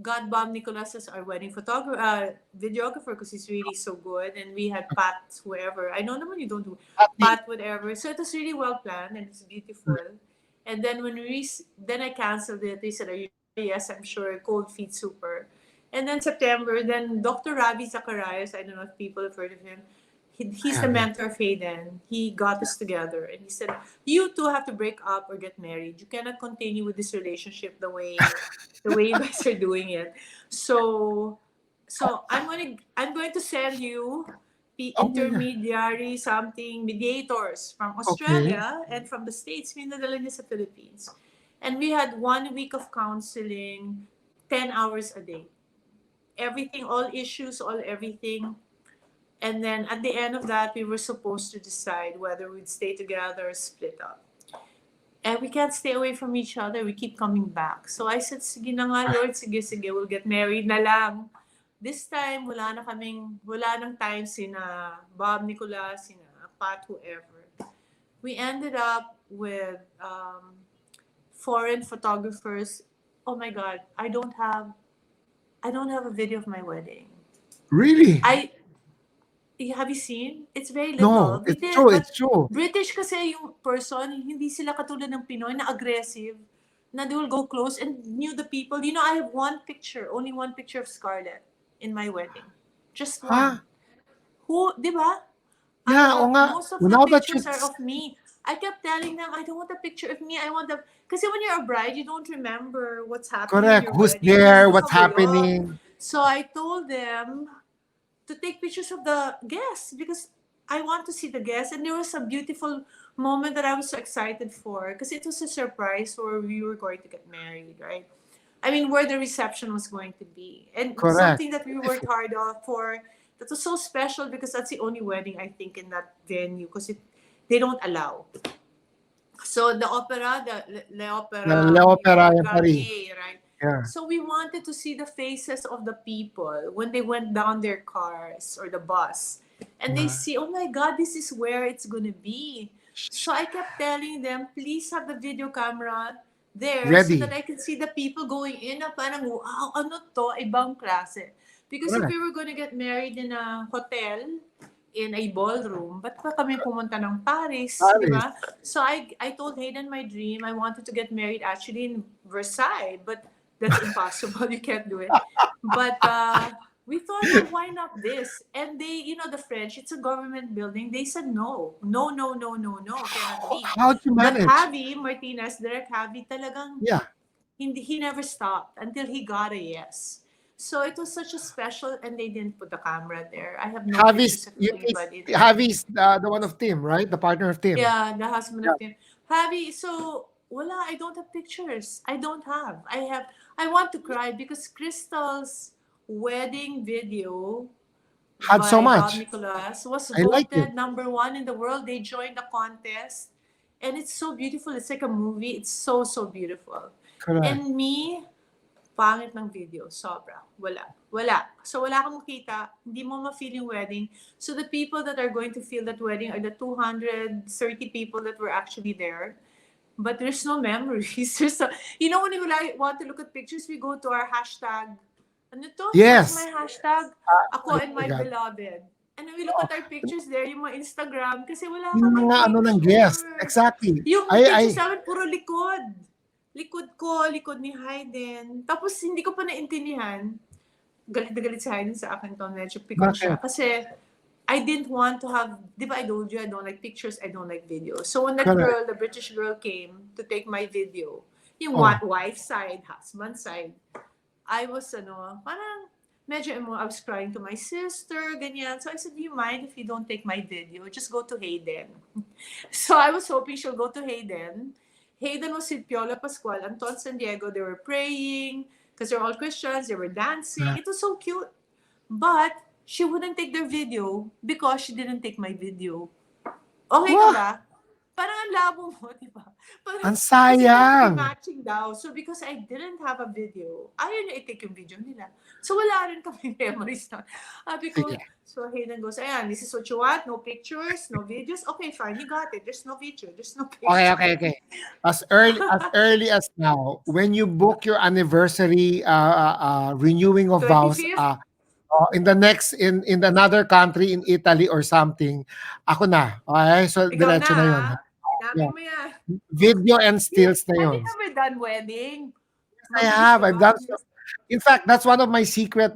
got Bob Nicolas as our wedding photographer, videographer, because he's really so good. And we had Pat, whoever. I know naman you don't do
Ati.
Pat, whatever. So it was really well planned and it's beautiful. And then then I canceled it. They said, "Are you sure?" Yes, I'm sure. Cold feet, super. And then September, then Dr. Ravi Zacharias. I don't know if people have heard of him.
I
He's the
haven't.
mentor of Hayden. He got us together and he said, "You two have to break up or get married. You cannot continue with this relationship the way you guys are doing it." So, I'm going to send you the
Oh my God.
intermediary something mediators from
Okay.
Australia and from the States, pinadala niya sa Philippines. And we had 1 week of counseling, 10 hours a day. Everything, all issues, all everything. And then at the end of that, we were supposed to decide whether we'd stay together or split up. And we can't stay away from each other. We keep coming back. So I said, sige na nga, Lord, sige, we'll get married na lang. This time, wala nang time sina Bob Nicolas, sina Pat, whoever. We ended up with foreign photographers. Oh my God, I don't have a video of my wedding.
Really?
I Have you seen? It's very
No,
little. We
it's
did,
true.
but
It's true.
British kasi yung person, hindi sila katulad ng Pinoy na aggressive, na they will go close and knew the people. I have only one picture of Scarlett in my wedding. Just one.
Huh?
Di ba?
Yeah, o nga.
Most of
Well,
the
now that
pictures are of me. I kept telling them, I don't want a picture of me. I want the... Kasi when you're a bride, you don't remember what's happening in
correct.
your
Who's
wedding.
there? What's
Nagkakagulo.
happening?
So I told them to take pictures of the guests because I want to see the guests. And there was a beautiful moment that I was so excited for because it was a surprise where we were going to get married, right? I mean, where the reception was going to be. And
Correct.
something that we worked hard for that was so special because that's the only wedding I think in that venue because they don't allow. So the opera, the Le Opera
L'Opera in Paris.
Garnier, right?
Yeah.
So we wanted to see the faces of the people when they went down their cars or the bus. And they
Yeah.
see, oh my God, this is where it's going to be. So I kept telling them, please have the video camera there so that
Ready.
I can see the people going in na parang, wow, ano to, ibang klase. Because if
Correct.
we were going to get married in a hotel, in a ballroom, ba't pa kami pumunta ng Paris, di
Paris.
ba? So I told Hayden my dream. I wanted to get married actually in Versailles, but that's impossible. You can't do it. But we thought, oh, why not this? And they, the French, it's a government building. They said no, no, no, no, no, no, cannot be.
How'd you
But
manage?
Javi Martinez, Derek Javi, talagang
Yeah.
he never stopped until he got a yes. So it was such a special, and they didn't put the camera there. I have no pictures of anybody there.
Javi's the one of Tim, right? The partner of Tim.
Yeah, the husband
Yeah.
of Tim. Javi, so wala, I don't have pictures. I don't have. I want to cry because Crystal's wedding video
Had so
by Bob
much.
Nicolas was
I like it.
voted #1 in the world. They joined the contest. And it's so beautiful. It's like a movie. It's so, so beautiful.
Correct.
And me, pangit ng video. Sobra. Wala. So wala kang makita. Hindi mo ma-feel yung wedding. So the people that are going to feel that wedding are the 230 people that were actually there. But there's no memories. When we want to look at pictures, we go to our hashtag. Ano to? What's my
Yes.
hashtag?
I
Ako and my
forgot.
beloved. And then we look at our pictures there, yung mga Instagram, kasi wala
Yung
kaming
mga ano ng guest.
picture.
Exactly.
Yung
I
pictures namin, puro likod. Likod ko, likod ni Hayden. Tapos hindi ko pa naintindihan. galit na galit si Hayden sa akin to, medyo pikon siya.
Bakit?
Kasi, I didn't want to have, di ba I told you, I don't like pictures, I don't like videos. So when that
Correct.
girl, the British girl came to take my video, yung
Oh.
wife side, husband side, I was, parang, medyo I was crying to my sister, ganyan. So I said, do you mind if you don't take my video? Just go to Hayden. So I was hoping she'll go to Hayden. Hayden was with Piola Pascual, Anton San Diego. They were praying because they're all Christians. They were dancing. It was so cute. But she wouldn't take their video because she didn't take my video. Okay ka
Wah!
ba? Parang ang labo mo, di ba?
Ang
Kasi dapat
sayang!
matching daw. So because I didn't have a video, ayaw niya i-take yung video nila. So wala rin kami memories na. Sabi ko,
Sige.
so Hayden goes, ayan, this is what you want, no pictures, no videos. Okay, fine, you got it. There's no video, there's no picture.
Okay. As early as now, when you book your anniversary renewing of vows,
25th?
in the next in another country in Italy or something, ako na. Okay? So
Ikaw na,
diretso na 'yon.
ha?
Yeah.
Hinapin mo yan.
Video and stills na
Have
'yon.
you ever done wedding?
I
Mabilis,
have. I've
diba?
done so. In fact, that's one of my secret.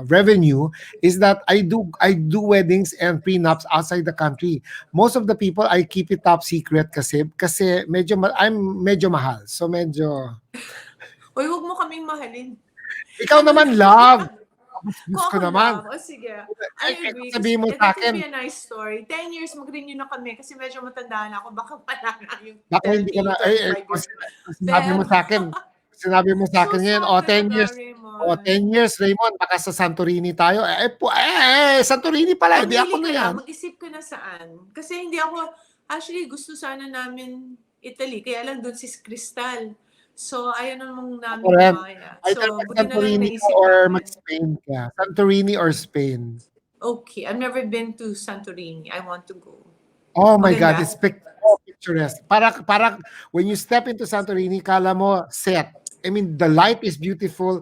Revenue is that I do weddings and prenups outside the country. Most of the people I keep it top secret kasi I'm medyo mahal. So medyo
Uy, huwag mo kaming mahalin.
ikaw
Ano
naman
lang?
love.
Kung
Gusto ko
ako
naman.
lang, o sige,
Ay,
I agree.
sabihin mo
Kasi
sa
that could
akin,
be a nice story. 10 years, mag-renew na kami kasi medyo matanda na ako. Baka wala na yung
baka hindi ka
30,
na
35 years.
sinabi mo
Pero,
sa akin. Sinabi mo sa
so
akin ngayon,
sad
10
talaga,
years.
Raymond.
10 years, Raymond, baka sa Santorini tayo. Santorini pala, hindi ako
Mamili
na
ka
yan.
na, mag-isip ka na saan. Kasi hindi ako, actually, gusto sana namin Italy. Kaya lang doon si Crystal. So, ayaw namang namin
Ako rin.
gumaya.
Either
So, buti na lang
mag-Santorini ka
naisip
or
namin.
mag-Spain ka. Santorini or Spain.
Okay, I've never been to Santorini. I want to go.
Oh my God,
Maganda?
it's picturesque. Para when you step into Santorini, kala mo set. I mean, the light is beautiful.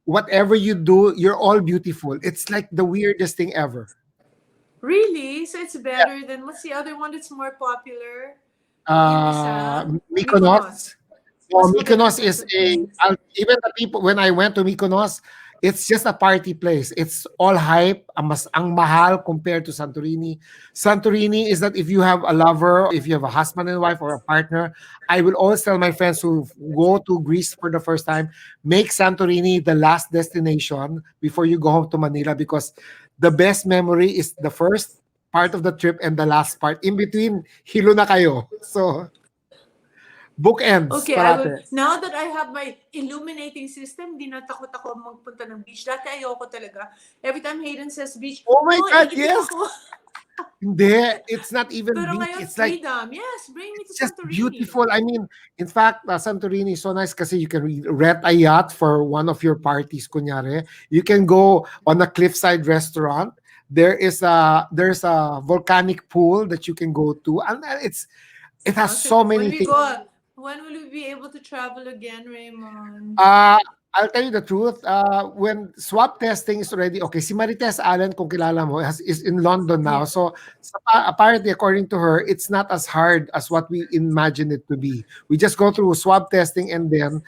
Whatever you do, you're all beautiful. It's like the weirdest thing ever.
Really? So it's
Yeah.
better than, what's the other one that's more popular? Yung
Uh,
isa?
Mykonos. So
Mas maganda
Mykonos
sa
is even the people when I went to Mykonos, it's just a party place. It's all hype. Ang mahal compared to Santorini. Santorini is that if you have a lover, if you have a husband and wife or a partner, I will always tell my friends who go to Greece for the first time, make Santorini the last destination before you go home to Manila because the best memory is the first part of the trip and the last part. In between, hilo na kayo. So bookends
Okay, I will.
parate.
Now that I have my illuminating system, di na takot ako magpunta ng beach. Dati ayoko talaga. Every time Hayden says beach,
Oh my God,
iitik
yes!
ako.
Hindi, it's not even
Pero
beach.
ngayon,
It's like,
freedom. Yes, bring me to
it's just
Santorini.
beautiful. I mean, in fact, Santorini is so nice kasi you can rent a yacht for one of your parties, kunyari. You can go on a cliffside restaurant. There's a volcanic pool that you can go to. And it has
Sounds
so
like,
many things.
when will we be able to travel again, Raymond?
I'll tell you the truth. When swab testing is already okay, si Marites Allen, kung kilala mo, is in London now.
Yeah.
So apparently, according to her, it's not as hard as what we imagine it to be. We just go through swab testing and then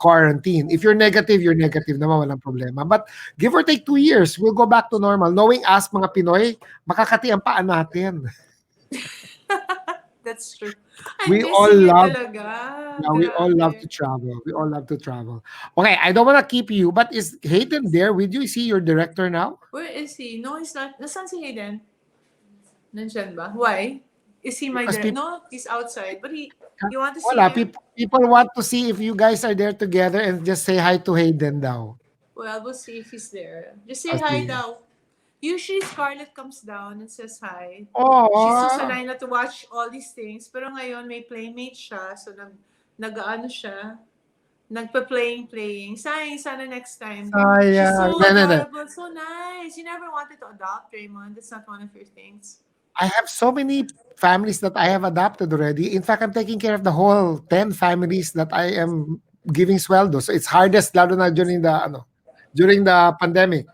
quarantine. If you're negative naman, walang problema. But give or take 2 years, we'll go back to normal. Knowing us, mga Pinoy, makakati ang paan natin.
That's true.
We
I'm
all
missing it
love
talaga.
Yeah, we all love to
Grabe.
travel. We all love to travel. Okay, I don't want to keep you, but is Hayden there with you? Is he your director now?
Where is he? No, he's not. Nasaan si Hayden? Nandyan ba? Why? Is he my
Because
director?
people,
No, he's outside. But you want to see
wala,
him?
people want to see if you guys are there together and just say hi to Hayden daw.
Well, we'll see if he's there. Just say
Oh,
hi
sige.
daw. Usually, Scarlett comes down and says hi. She's so
Oh,
sanay na to watch all these things. Pero ngayon, may playmate siya. So, nag-ano siya. Nagpa-playing. Sayang, sana next time. She's
sayang.
so
No.
adorable, so nice. You never wanted to adopt, Raymond. That's not one of your things.
I have so many families that I have adopted already. In fact, I'm taking care of the whole 10 families that I am giving sweldo. So it's hardest lalo na during the pandemic.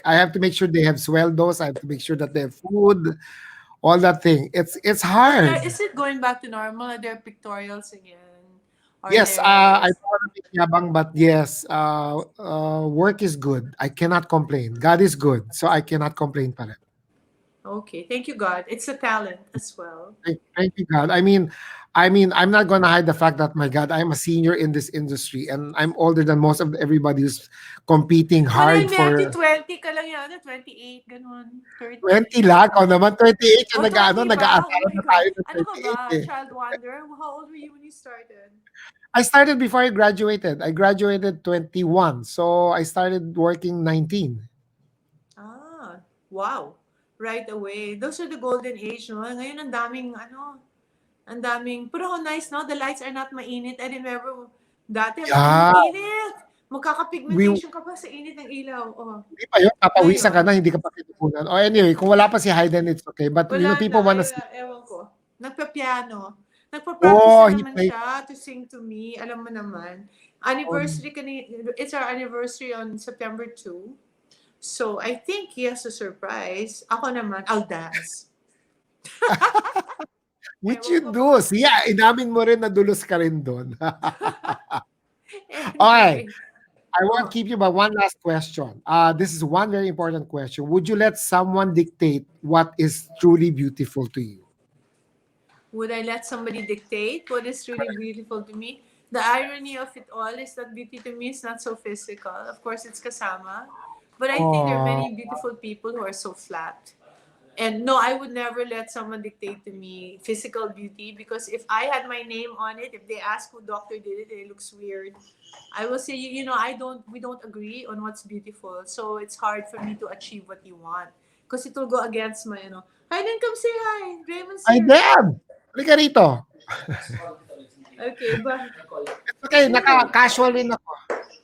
I have to make sure they have sweldos. I have to make sure that they have food, all that thing. It's
But
hard.
is it going back to normal? Are there pictorials again? our
Yes, I
listeners.
don't want to be yabang, but yes, work is good. I cannot complain. God is good, so I cannot complain pa rin.
Okay, thank you, God. It's a talent as well.
Thank you, God. I'm not gonna hide the fact that my God, I'm a senior in this industry, and I'm older than most of everybody who's competing
When I
hard
met you,
for
20 ka lang yata, 28, ganun, 30.
20 lang. O naman, 28
O,
yung
20 ba? Oh
nag-aasaran
my
na
God.
tayo ng
Ano ka
28
ba?
eh.
Child wonder? How old were you when you started?
I started before I graduated. I graduated 21. So I started working 19.
Ah, wow. Right away. Those are the golden age, no? Ngayon, ang daming, ang daming, pero how nice, no? The lights are not mainit. I remember, dati, ang
Yeah.
init.
We
Magkakapigmentation ka pa sa init ng ilaw. Oh,
Hindi pa yun, papawisan ka
ngayon,
na, hindi ka pa tinutunan. Oh, anyway, kung wala pa si Hayden, it's okay. But
wala na.
people wanna
Ay,
see.
ewan ko. Nagpa-piano. Nagpa-practice
Oh,
na
he
naman
played.
siya to sing to me. Alam mo naman.
On.
It's our anniversary on September 2. So, I think he has a surprise. Ako naman, I'll dance.
Which
Ewan
you
ko
do.
baka.
Siya, inamin mo rin na dulos ka rin doon. Okay,
Anyway.
I won't
Oh,
keep you, but one last question. This is one very important question. Would you let someone dictate what is truly beautiful to you?
would I let somebody dictate what is really beautiful to me? The irony of it all is that beauty to me is not so physical. Of course, it's kasama. But I think there are
Oh,
many beautiful people who are so flat. And no, I would never let someone dictate to me physical beauty because if I had my name on it, if they ask who doctor did it, it looks weird. I will say, we don't agree on what's beautiful. So it's hard for me to achieve what you want. Because it will go against my, Hi, then come say hi. Raymond's
ay,
here.
Deb! Halika rito.
Okay, but
It's okay,
say hello.
casual rin ako.
Say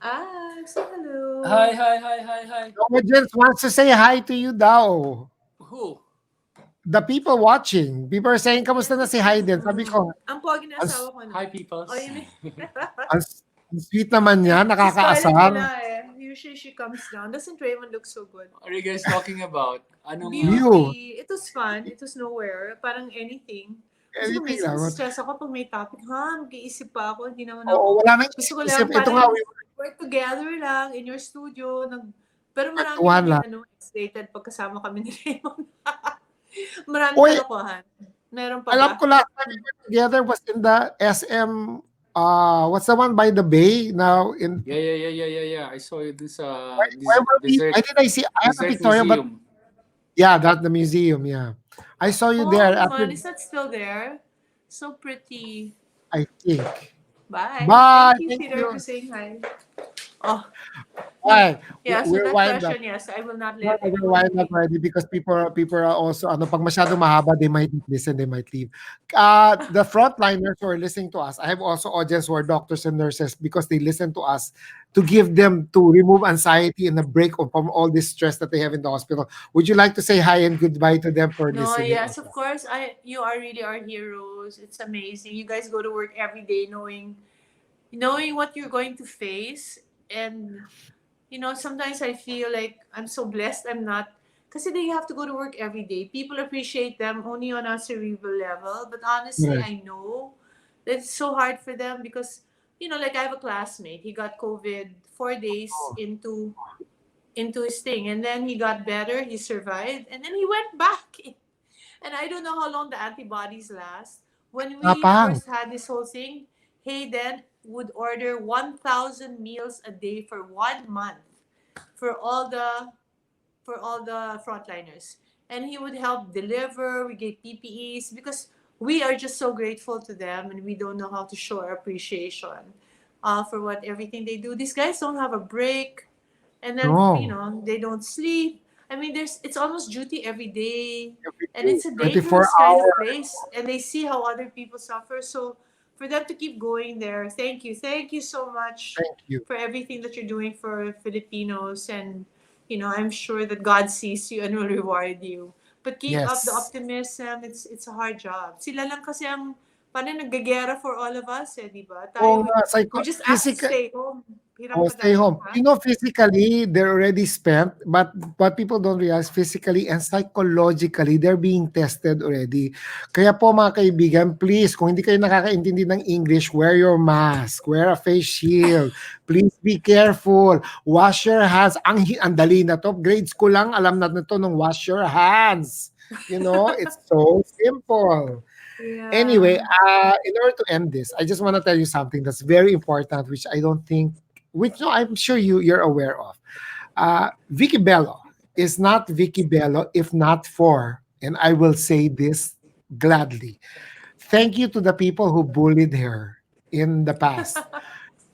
Hi,
hello.
hi, hi, hi, hi.
The audience wants to say hi to you daw.
Who?
The people watching. People are saying, kamusta na si Hayden? Sabi ko,
Ang pogi na
ang,
asawa ko na.
Hi,
Oh,
peoples.
you mean?
ang, ang sweet naman niya,
She's toilet
nakakaasar.
muna eh. Usually she comes down. Doesn't Raymond look so good?
What are you guys talking about? Anong,
You.
Beauty. It was fun. It was nowhere. Parang anything. Kasi kung
Anything
minsan
lang.
stress ako pag may topic, mag-iisip pa ako. Hindi naman
Oo,
ako.
wala nang
Gusto ko
isip.
lang
Ito nga,
parang work together lang in your studio. Pero marami
kwentuhan
rin
lang.
excited pagkasama kami ni Raymond. Maraming
Uy,
kalokohan. Meron pa
alam
ba?
ko last time we were together was in the SM, what's the one by the bay? Now, in,
yeah. I saw you this
where were we?
dessert
I think I have a
dessert
pictorial, but
museum.
yeah, that's the museum, yeah. I saw you
Oh,
there after,
naman. Is that still there? So pretty.
I think.
Bye.
Bye.
Thank you,
Thank
Peter,
you.
for saying hi. Oh,
Bye.
yeah. So
We're
that
wind up.
question, yes, I will not
No,
let
we're
anyone
wind up
dictate.
already because people are also pag masyado mahaba, they might not listen, they might leave. The frontliners who are listening to us, I have also audience who are doctors and nurses because they listen to us to give them to remove anxiety and a break from all this stress that they have in the hospital. Would you like to say hi and goodbye to them for
No,
listening
yes, of
also?
course. You are really our heroes. It's amazing. You guys go to work every day knowing what you're going to face, and sometimes I feel like I'm so blessed I'm not, because they have to go to work every day. People appreciate them only on a cerebral level, but honestly,
Correct.
I know that it's so hard for them because, like I have a classmate. He got COVID 4 days into his thing, and then he got better. He survived, and then he went back. And I don't know how long the antibodies last. When we
Tapang.
first had this whole thing, Hayden would order 1,000 meals a day for 1 month for all the frontliners. And he would help deliver. We gave PPEs because we are just so grateful to them, and we don't know how to show our appreciation for what everything they do. These guys don't have a break, and then
No.
they don't sleep. I mean, it's almost duty every day,
Every
and
day.
it's a
24
dangerous kind of
hours.
place, and they see how other people suffer. So for them to keep going there, thank you so much
Thank you.
for everything that you're doing for Filipinos, and I'm sure that God sees you and will reward you. But keep up the
Yes.
optimism. It's a hard job. Sila lang kasi ang parang naggagera for all of us, di ba?
Oo
Tayo,
nga,
we're just asked to
physical,
stay home. hirap
Oh, stay
madaya,
home.
ha?
You know, physically, they're already spent, but what people don't realize, physically and psychologically, they're being tested already. Kaya po mga kaibigan, please, kung hindi kayo nakakaintindi ng English, wear your mask, wear a face shield. Please be careful. Wash your hands. Ang dali na to. Grade school lang, alam na to nung wash your hands. You know, it's so simple. Anyway,
Yeah.
in order to end this, I just want to tell you something that's very important, which I don't think, which no, I'm sure you're aware of. Vicki Belo is not Vicki Belo if not for, and I will say this gladly. Thank you to the people who bullied her in the past.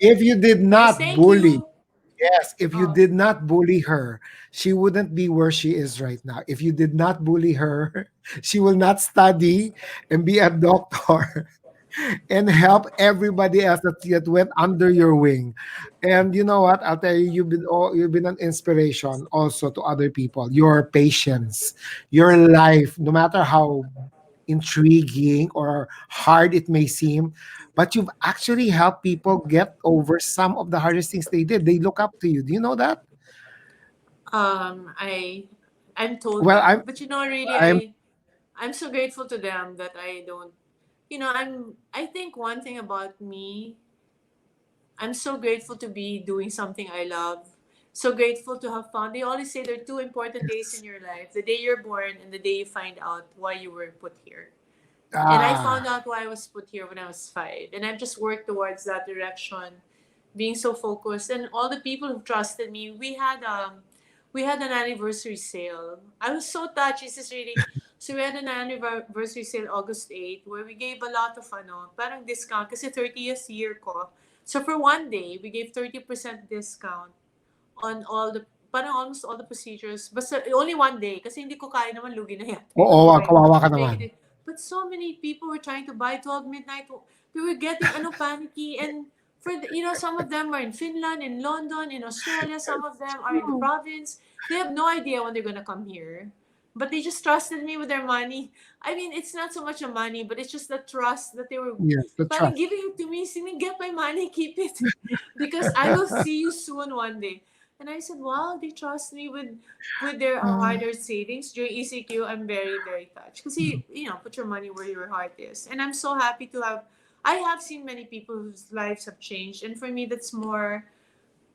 If you did
Yes,
not
thank
bully,
you.
yes, if you
Oh,
did not bully her, she wouldn't be where she is right now. If you did not bully her, she will not study and be a doctor and help everybody else that went under your wing. And you know what? I'll tell you, you've been an inspiration also to other people. Your patience, your life, no matter how intriguing or hard it may seem, but you've actually helped people get over some of the hardest things they did. They look up to you. Do you know that?
I I'm told
Well,
that, but really,
I'm
I'm so grateful to them that I don't. I think one thing about me, I'm so grateful to be doing something I love. So grateful to have found. They always say there are two important days in your life: the day you're born and the day you find out why you were put here. And I found
ah
out why I was put here when I was 5. And I've just worked towards that direction, being so focused. And all the people who trusted me, we had an anniversary sale. I was so touched. This is really so we had an anniversary sale August 8th where we gave a lot of parang discount kasi 30th year ko. So for one day, we gave 30% discount on all the parang almost all the procedures. But only one day kasi hindi ko kaya naman lugi na yata yung
oo,
buhay ko.
kawawa ka
Make
naman.
it. But so many people were trying to buy 12 midnight. We were getting panicky and some of them are in Finland, in London, in Australia. Some of them are in the province. They have no idea when they're gonna come here. But they just trusted me with their money. I mean, it's not so much the money, but it's just the trust that they were
Yes, the
parang
trust.
giving it to me. Saying, get my money, keep it. Because I will see you soon one day. And I said, wow, they trust me with their harder savings during ECQ. I'm very, very touched because put your money where your heart is. And I'm so happy to have. I have seen many people whose lives have changed, and for me, that's more.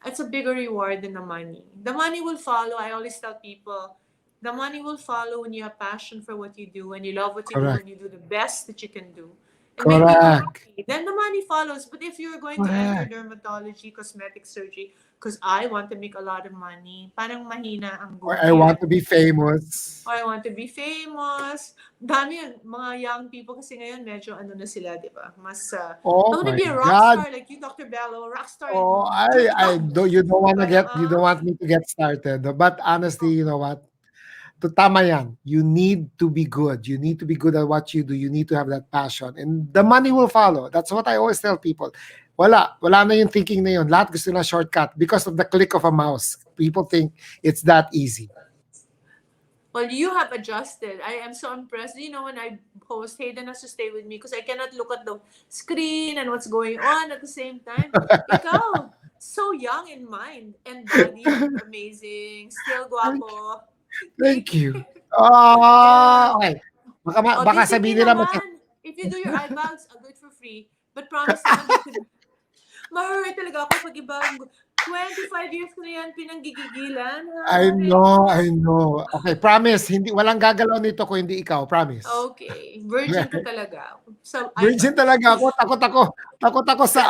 It's a bigger reward than the money. The money will follow. I always tell people, the money will follow when you have passion for what you do, when you love what you do,
Correct.
when you do the best that you can do, and make people
Correct.
happy. Then the money follows. But if you're going to enter
Correct.
dermatology, cosmetic surgery, because I want to make a lot of money, parang mahina ang
Or
goal
I
na
want
yun.
to be famous.
Or I want to be famous. Dami yun. Mga young people kasi ngayon medyo na sila, di ba? Mas, I
Oh
want to
my
be a rock
God.
star like you, Dr. Bello. Rock star
Oh,
in
I
TikTok.
don't,
Parang,
you don't want me to get started. But honestly, you know what? To tama yan. You need to be good. You need to be good at what you do. You need to have that passion. And the money will follow. That's what I always tell people. Wala na yung thinking na yun. Lahat gusto na shortcut because of the click of a mouse. People think it's that easy.
well, you have adjusted. I am so impressed. When I post, Hayden has to stay with me because I cannot look at the screen and what's going on at the same time. Ikaw, so young in mind and body, amazing, still
Thank,
guapo.
thank you.
Yeah.
Okay. Baka sabihin
Discipline
nila
naman. If you do your eye bags, I'll do it for free. But promise naman, ma-hurt talaga ako pag ibang 25 years ko na yan pinanggigigilan.
I
Ha?
know,
Raymond?
I know. Okay, promise, hindi walang gagalaw nito kung hindi ikaw, promise.
Okay. Virgin ka talaga. Sa eye
Virgin
bags.
talaga ako, takot ako sa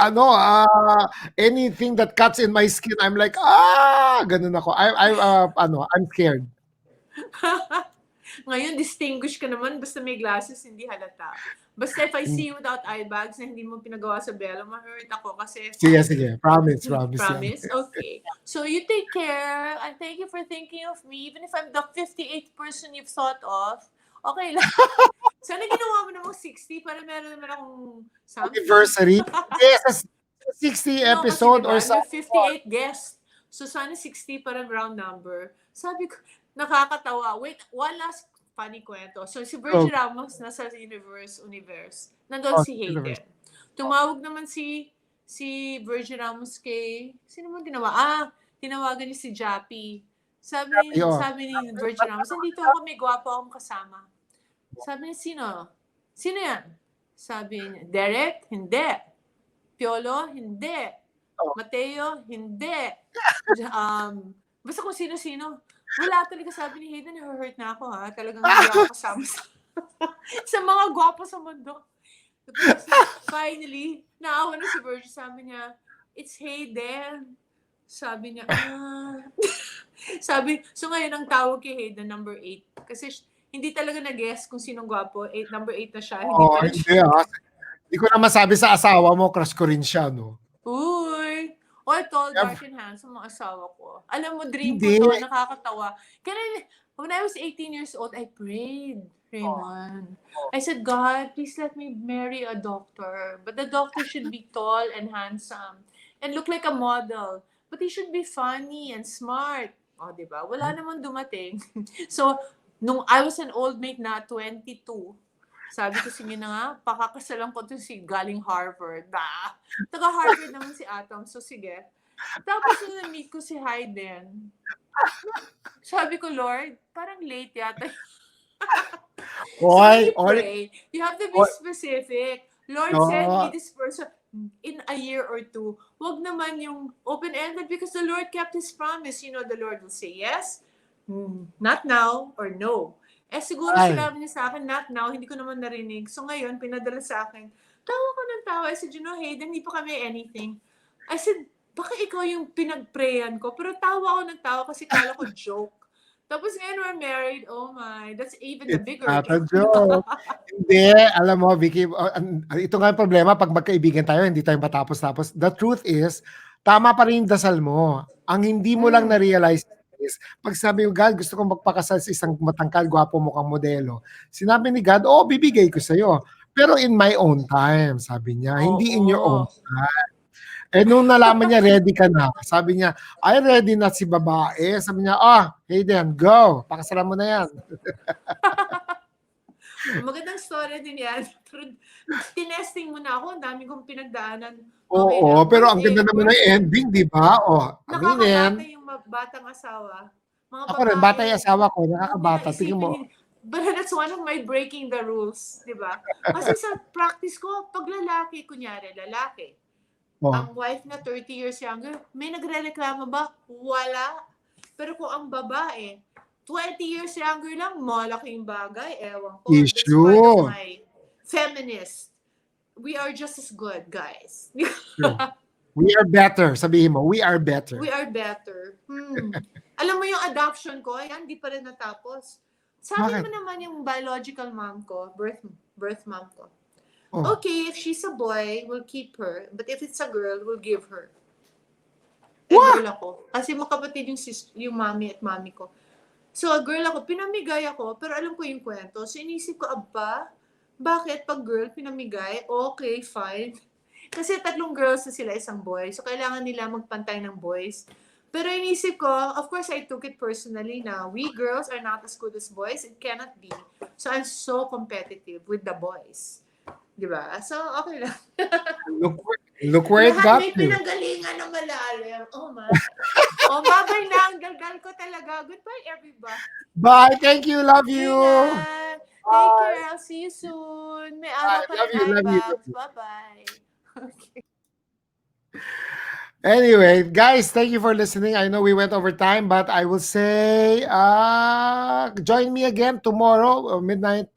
anything that cuts in my skin. I'm like, ganun ako. I'm scared.
Ngayon, distinguish ka naman. Basta may glasses, hindi halata. Basta if I see you without eye bags na hindi mo pinagawa sa Bella, ma-hurt ako kasi
Sige. Promise, promise yan.
promise? Okay. So you take care and thank you for thinking of me even if I'm the 58th person you've thought of. Okay lang. Sana ginawa mo namang 60 para meron naman akong something.
Anniversary. Yes, sa 60
No, kasi
episode or
diba,
sa
you have 58 guests. So sana 60 para round number. Sabi ko, nakakatawa. Wait, one last funny kwento. So si
oh,
Virgil Ramos nasa universe. Nandun si
universe.
Hayden. Tumawag naman si si Virgin Ramos kay, sino mo ginawa? Tinawagan niya si Jappy.
Yun.
Sabi ni Virgin Ramos, nandito ako, may gwapo akong kasama. Sabi niya, sino? Sino yan? Sabi niya, Derek? Hindi. Piolo? Hindi.
Oh.
Mateo? Hindi. Basta kung sino-sino. Wala talaga, sabi ni Hayden, hurt na ako ha. Talagang hindi ako kasama sa mga gwapo sa mundo. Tapos, finally, naawa na si Virgin. Sabi niya, it's Hayden. Sabi niya, so ngayon ang tawag kay Hayden, number 8. Kasi hindi talaga nag-guess kung sinong gwapo. Number 8 na siya. Hindi pala siya.
Hindi ko na masabi sa asawa mo, crush ko rin siya, no?
Uy! Tall, dark, and handsome ang asawa ko. Alam mo, dream ko
Hindi.
to, nakakatawa. When I was 18 years old, I prayed, Raymond. I said, God, please let me marry a doctor. But the doctor should be tall and handsome and look like a model. But he should be funny and smart. Diba? Wala namang dumating. So, nung I was an old mate na, 22, sabi ko, sige na nga, pakakasalan ko to si galing Harvard. Taga-Harvard naman si Atom, so sige. Tapos nung na-meet ko si Hayden, sabi ko, Lord, parang late yata. So pray, you have to be specific. Lord, send me this person in a year or two. Wag naman yung open-ended because the Lord kept His promise. You know, the Lord will say yes, not now, or no. Siguro sinabi niya sa akin, not now, hindi ko naman narinig. So ngayon, pinadala sa akin. Tawa ko ng tawa. I said, Hayden, hindi pa kami anything. I said, baka ikaw yung pinag-prayan ko. Pero tawa ako ng tawa kasi kala ko joke. Tapos ngayon we're married. Oh my, that's even the bigger
joke. Hindi, alam mo, Vicky, ito nga yung problema, pag magkaibigan tayo, hindi tayo matapos-tapos. The truth is, tama pa rin yung dasal mo. Ang hindi mo lang na-realize is, pag sabi mo, God, gusto kong magpakasal sa isang matangkad, gwapo mukhang modelo. Sinabi ni God, bibigay ko sa'yo. Pero in my own time, sabi niya, hindi in your own time. Nung nalaman niya, ready ka na. Sabi niya, ay, ready na si babae. Sabi niya, Hayden, go. Pakasalan mo na yan.
Magandang story din yan. Tinesting mo na ako. Ang dami kong pinagdaanan.
Oo, pero ang ganda naman ng ending, di ba?
Nakakabata yung batang asawa. Mga
ako rin, bata yung asawa ko. Nakakabata. Tingin mo.
But that's one of my breaking the rules, di ba? Kasi sa practice ko, pag lalaki, kunyari, lalaki, ang wife na 30 years younger, may nagre-reklamo ba? Wala. Pero kung ang babae, 20 years younger lang, malaking bagay, ewan ko.
Issue.
That's part of my feminist. We are just as good, guys.
We are better. Sabihin mo, we are better.
We are better. Alam mo yung adoption ko, yan, di pa rin natapos. Sabi mo naman yung biological mom ko, birth mom ko. Okay, if she's a boy, we'll keep her. But if it's a girl, we'll give her. Girl ako. Kasi makapatid yung mommy at mommy ko. So, girl ako, pinamigay ako, pero alam ko yung kwento. So, inisip ko, bakit pag girl pinamigay? Okay, fine. Kasi 3 girls na sila, isang boy. So, kailangan nila magpantay ng boys. Pero inisip ko, of course, I took it personally na we girls are not as good as boys. It cannot be. So, I'm so competitive with the boys. Diba? So, okay lang.
Look where it got
you. May pinagalingan na malalim. Oh, man. Babay na. Ang galgal ko talaga. Goodbye, everybody.
Bye. Thank you. Love you.
Take care. I'll see you soon. May araw pa rin iBabs. Bye-bye. Okay.
Anyway, guys, thank you for listening. I know we went over time, but I will say, join me again tomorrow, midnight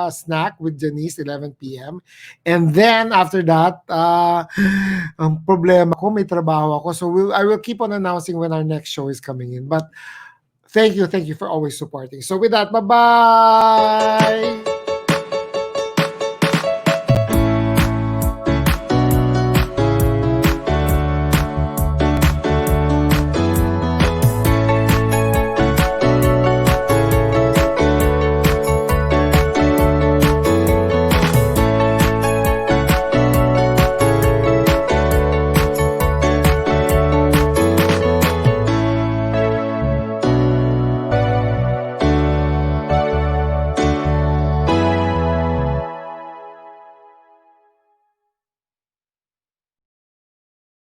snack with Janice, 11 p.m. And then after that, ang problema ko, may trabaho ako. So I will keep on announcing when our next show is coming in. But thank you for always supporting. So with that, bye-bye!